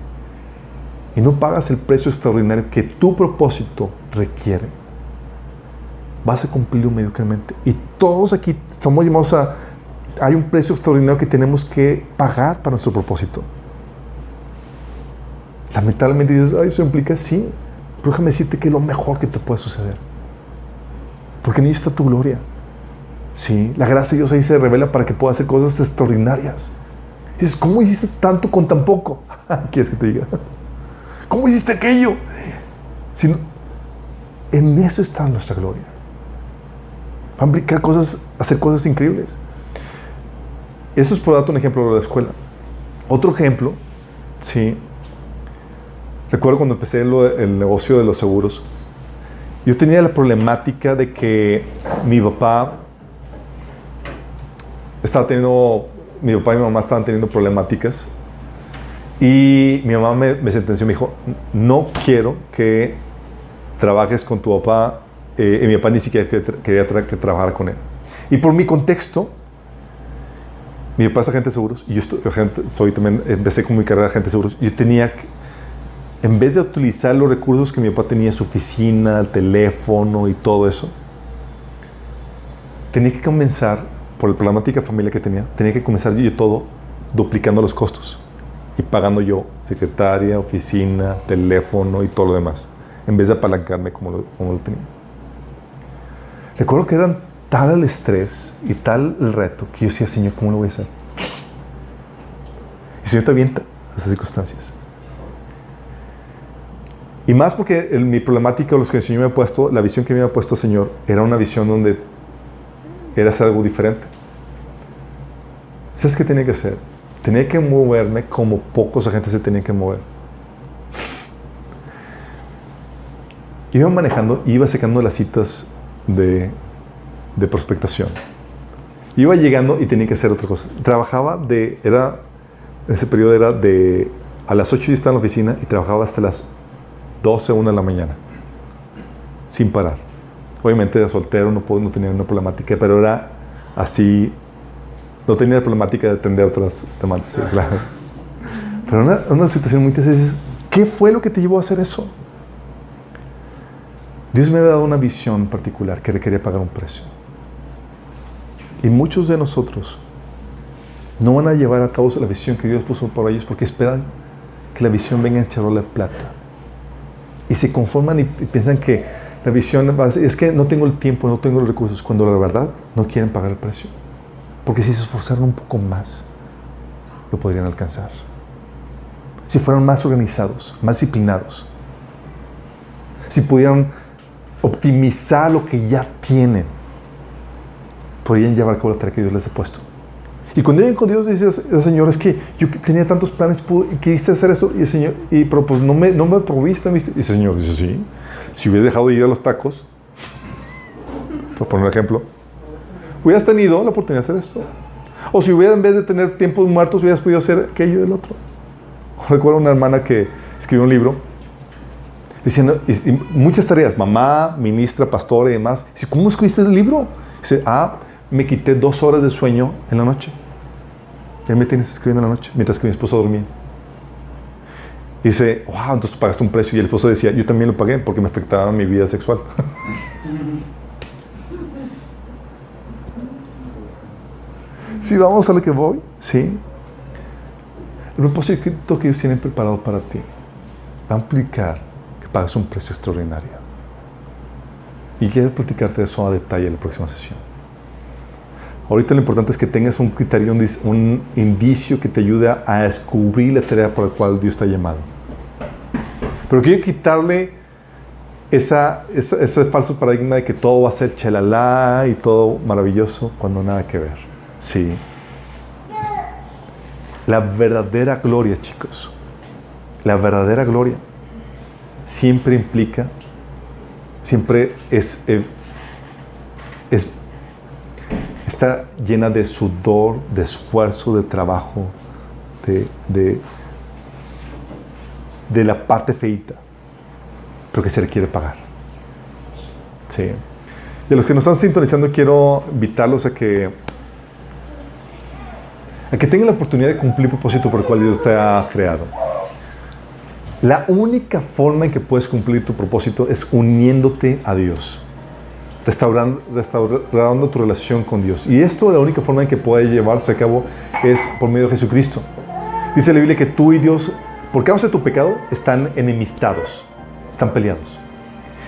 A: y no pagas el precio extraordinario que tu propósito requiere, vas a cumplirlo mediocremente. Y todos aquí estamos llamados hay un precio extraordinario que tenemos que pagar para nuestro propósito. Lamentablemente dices, eso implica sí, pero déjame decirte que es lo mejor que te puede suceder. Porque en ello está tu gloria. Sí, la gracia de Dios ahí se revela para que pueda hacer cosas extraordinarias. Dices, ¿cómo hiciste tanto con tan poco? ¿Quieres que te diga? ¿Cómo hiciste aquello? En eso está nuestra gloria. Va a implicar hacer cosas increíbles. Eso es por darte un ejemplo de la escuela. Otro ejemplo, sí. Recuerdo cuando empecé el negocio de los seguros. Yo tenía la problemática de que mi papá y mi mamá estaban teniendo problemáticas y mi mamá me sentenció, me dijo, no quiero que trabajes con tu papá, y mi papá ni siquiera quería que trabajara con él. Y por mi contexto, mi papá es agente de seguros y yo también empecé con mi carrera de agente de seguros. Yo tenía que, en vez de utilizar los recursos que mi papá tenía, su oficina, el teléfono y todo eso, tenía que comenzar, por la problemática familiar que tenía que comenzar yo todo duplicando los costos y pagando yo secretaria, oficina, teléfono y todo lo demás, en vez de apalancarme como lo tenía. Recuerdo que eran tal el estrés y tal el reto que yo decía, Señor, ¿cómo lo voy a hacer? Y el Señor te avienta a esas circunstancias. Y más porque mi problemática, los que el Señor me ha puesto, la visión que me había puesto el Señor, era una visión donde era hacer algo diferente. ¿Sabes qué tenía que hacer? Tenía que moverme como pocos agentes se tenían que mover. Iba manejando y iba sacando las citas de prospectación. Iba llegando y tenía que hacer otra cosa. Trabajaba en ese periodo era a las 8 ya estaba en la oficina y trabajaba hasta las 12, 1 de la mañana. Sin parar. Obviamente era soltero, no tenía una problemática, pero era así, no tenía la problemática de atender otras demandas, sí, claro. Pero una situación muy interesante es, ¿qué fue lo que te llevó a hacer eso? Dios me había dado una visión particular que requería pagar un precio. Y muchos de nosotros no van a llevar a cabo la visión que Dios puso por ellos porque esperan que la visión venga en charola de plata. Y se conforman y piensan que la visión es que no tengo el tiempo, no tengo los recursos, cuando la verdad no quieren pagar el precio. Porque si se esforzaran un poco más, lo podrían alcanzar. Si fueran más organizados, más disciplinados. Si pudieran optimizar lo que ya tienen, podrían llevar a cabo la tarea que Dios les ha puesto. Y cuando llegan con Dios, dices, Señor, es que yo tenía tantos planes, quise hacer eso, y el Señor, pero pues no me proviste. Y el Señor dice, sí, si hubiera dejado de ir a los tacos, por poner un ejemplo, hubieras tenido la oportunidad de hacer esto. O si hubieras, en vez de tener tiempos muertos, hubieras podido hacer aquello y el otro. Recuerdo una hermana que escribió un libro Diciendo, y muchas tareas, mamá, ministra, pastora y demás. Dice, ¿cómo escribiste el libro? Dice, me quité 2 horas de sueño en la noche. Y ahí me tienes escribiendo en la noche, mientras que mi esposo dormía. Dice, wow, entonces pagaste un precio. Y el esposo decía, yo también lo pagué porque me afectaba mi vida sexual. Sí, vamos a lo que voy. Sí. El propósito que ellos tienen preparado para ti va a implicar que pagues un precio extraordinario. Y quiero platicarte de eso a detalle en la próxima sesión. Ahorita lo importante es que tengas un criterio, un indicio que te ayude a descubrir la tarea por la cual Dios te ha llamado. Pero quiero quitarle ese falso paradigma de que todo va a ser chalala y todo maravilloso cuando nada que ver. Sí. La verdadera gloria, chicos, la verdadera gloria siempre implica, siempre está llena de sudor, de esfuerzo, de trabajo, de la parte feita, pero que se requiere pagar. Sí. De los que nos están sintonizando, quiero invitarlos a que tengan la oportunidad de cumplir el propósito por el cual Dios te ha creado. La única forma en que puedes cumplir tu propósito es uniéndote a Dios, restaurando tu relación con Dios. Y esto, la única forma en que puede llevarse a cabo es por medio de Jesucristo. Dice la Biblia que tú y Dios, por causa de tu pecado, están enemistados, están peleados.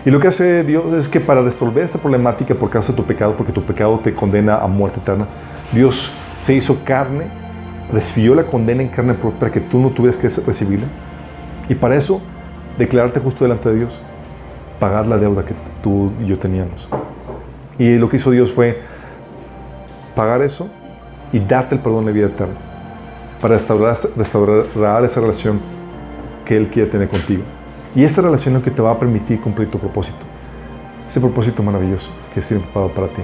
A: Y lo que hace Dios es que para resolver esta problemática por causa de tu pecado, porque tu pecado te condena a muerte eterna, Dios se hizo carne, recibió la condena en carne para que tú no tuvieras que recibirla. Y para eso, declararte justo delante de Dios, pagar la deuda que tú y yo teníamos. Y lo que hizo Dios fue pagar eso y darte el perdón de vida eterna para restaurar esa relación que Él quiere tener contigo. Y esta relación es lo que te va a permitir cumplir tu propósito. Ese propósito maravilloso que es preparado para ti.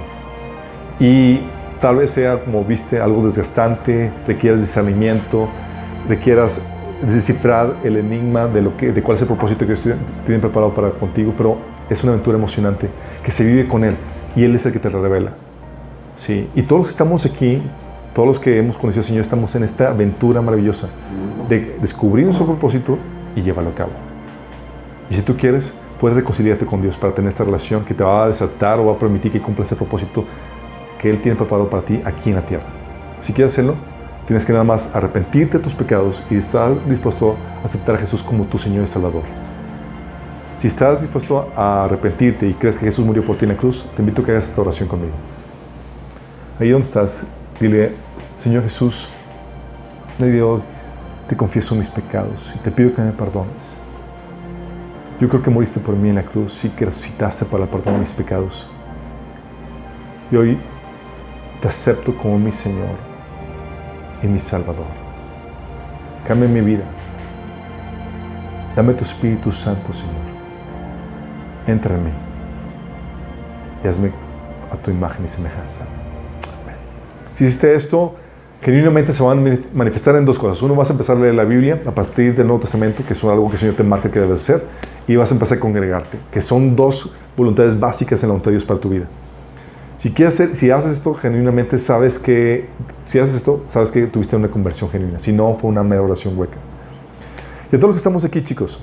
A: Y tal vez sea, como viste, algo desgastante, requieras discernimiento, requieras descifrar el enigma de cuál es el propósito que tienen preparado para contigo, pero es una aventura emocionante que se vive con Él y Él es el que te la revela. Sí. Y todos los que estamos aquí, todos los que hemos conocido al Señor, estamos en esta aventura maravillosa de descubrir nuestro propósito y llevarlo a cabo. Y si tú quieres, puedes reconciliarte con Dios para tener esta relación que te va a desatar o va a permitir que cumpla ese propósito que Él tiene preparado para ti aquí en la tierra. Si quieres hacerlo, tienes que nada más arrepentirte de tus pecados y estar dispuesto a aceptar a Jesús como tu Señor y Salvador. Si estás dispuesto a arrepentirte y crees que Jesús murió por ti en la cruz, te invito a que hagas esta oración conmigo. Ahí donde estás, dile: Señor Jesús, Dios, te confieso mis pecados y te pido que me perdones. Yo creo que moriste por mí en la cruz y que resucitaste para el perdón de mis pecados. Y hoy te acepto como mi Señor y mi Salvador. Cambia mi vida. Dame tu Espíritu Santo, Señor. Entra en mí y hazme a tu imagen y semejanza. Amén. Si hiciste esto, genuinamente se van a manifestar en 2 cosas. Uno, vas a empezar a leer la Biblia a partir del Nuevo Testamento, que es algo que el Señor te marca que debes hacer, y vas a empezar a congregarte, que son 2 voluntades básicas en la voluntad de Dios para tu vida. Si haces esto genuinamente, sabes que tuviste una conversión genuina. Si no, fue una mera oración hueca. Y a todos los que estamos aquí, chicos,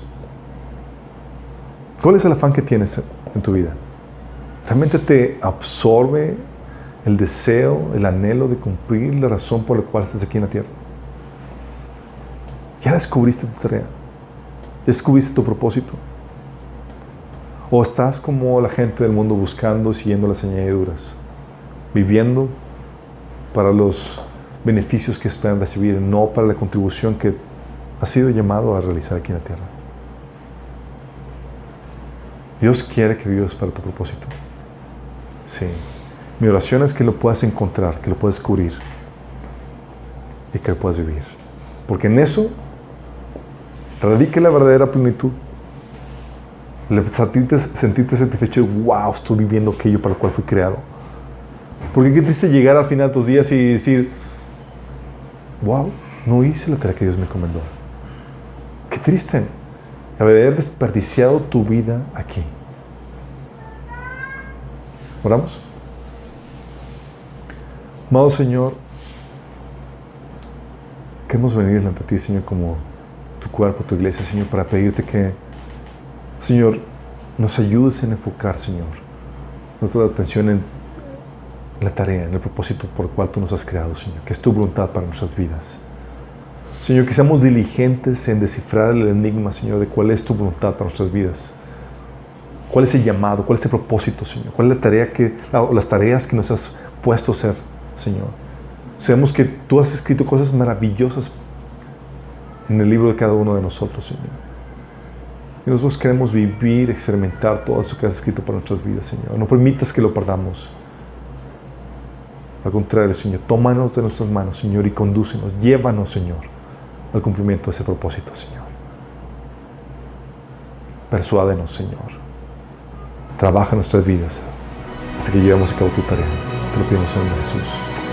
A: ¿cuál es el afán que tienes en tu vida? ¿Realmente te absorbe el deseo, el anhelo de cumplir la razón por la cual estás aquí en la tierra? ¿Ya descubriste tu tarea? ¿Ya descubriste tu propósito? ¿O estás como la gente del mundo buscando y siguiendo las añadiduras? Viviendo para los beneficios que esperan recibir, no para la contribución que has sido llamado a realizar aquí en la tierra. Dios quiere que vivas para tu propósito. Sí. Mi oración es que lo puedas encontrar, que lo puedas descubrir y que lo puedas vivir. Porque en eso radica la verdadera plenitud. Sentirte satisfecho de, wow, estoy viviendo aquello para lo cual fui creado. Porque qué triste llegar al final de tus días y decir, wow, no hice la tarea que Dios me encomendó. Qué triste. haber desperdiciado tu vida aquí. ¿Oramos? Amado Señor, queremos venir delante de ti, Señor, como tu cuerpo, tu iglesia, Señor, para pedirte que, Señor, nos ayudes en enfocar, Señor, nuestra atención en la tarea, en el propósito por el cual tú nos has creado, Señor, que es tu voluntad para nuestras vidas. Señor, que seamos diligentes en descifrar el enigma, Señor, de cuál es tu voluntad para nuestras vidas. ¿Cuál es el llamado? ¿Cuál es el propósito, Señor? ¿Cuál es la tarea las tareas que nos has puesto a hacer, Señor? Sabemos que tú has escrito cosas maravillosas en el libro de cada uno de nosotros, Señor. Y nosotros queremos vivir, experimentar todo eso que has escrito para nuestras vidas, Señor. No permitas que lo perdamos. Al contrario, Señor, tómanos de nuestras manos, Señor, y condúcenos, llévanos, Señor, al cumplimiento de ese propósito, Señor. Persuádenos, Señor. Trabaja en nuestras vidas hasta que llevemos a cabo tu tarea. Te lo pedimos en el nombre de Jesús.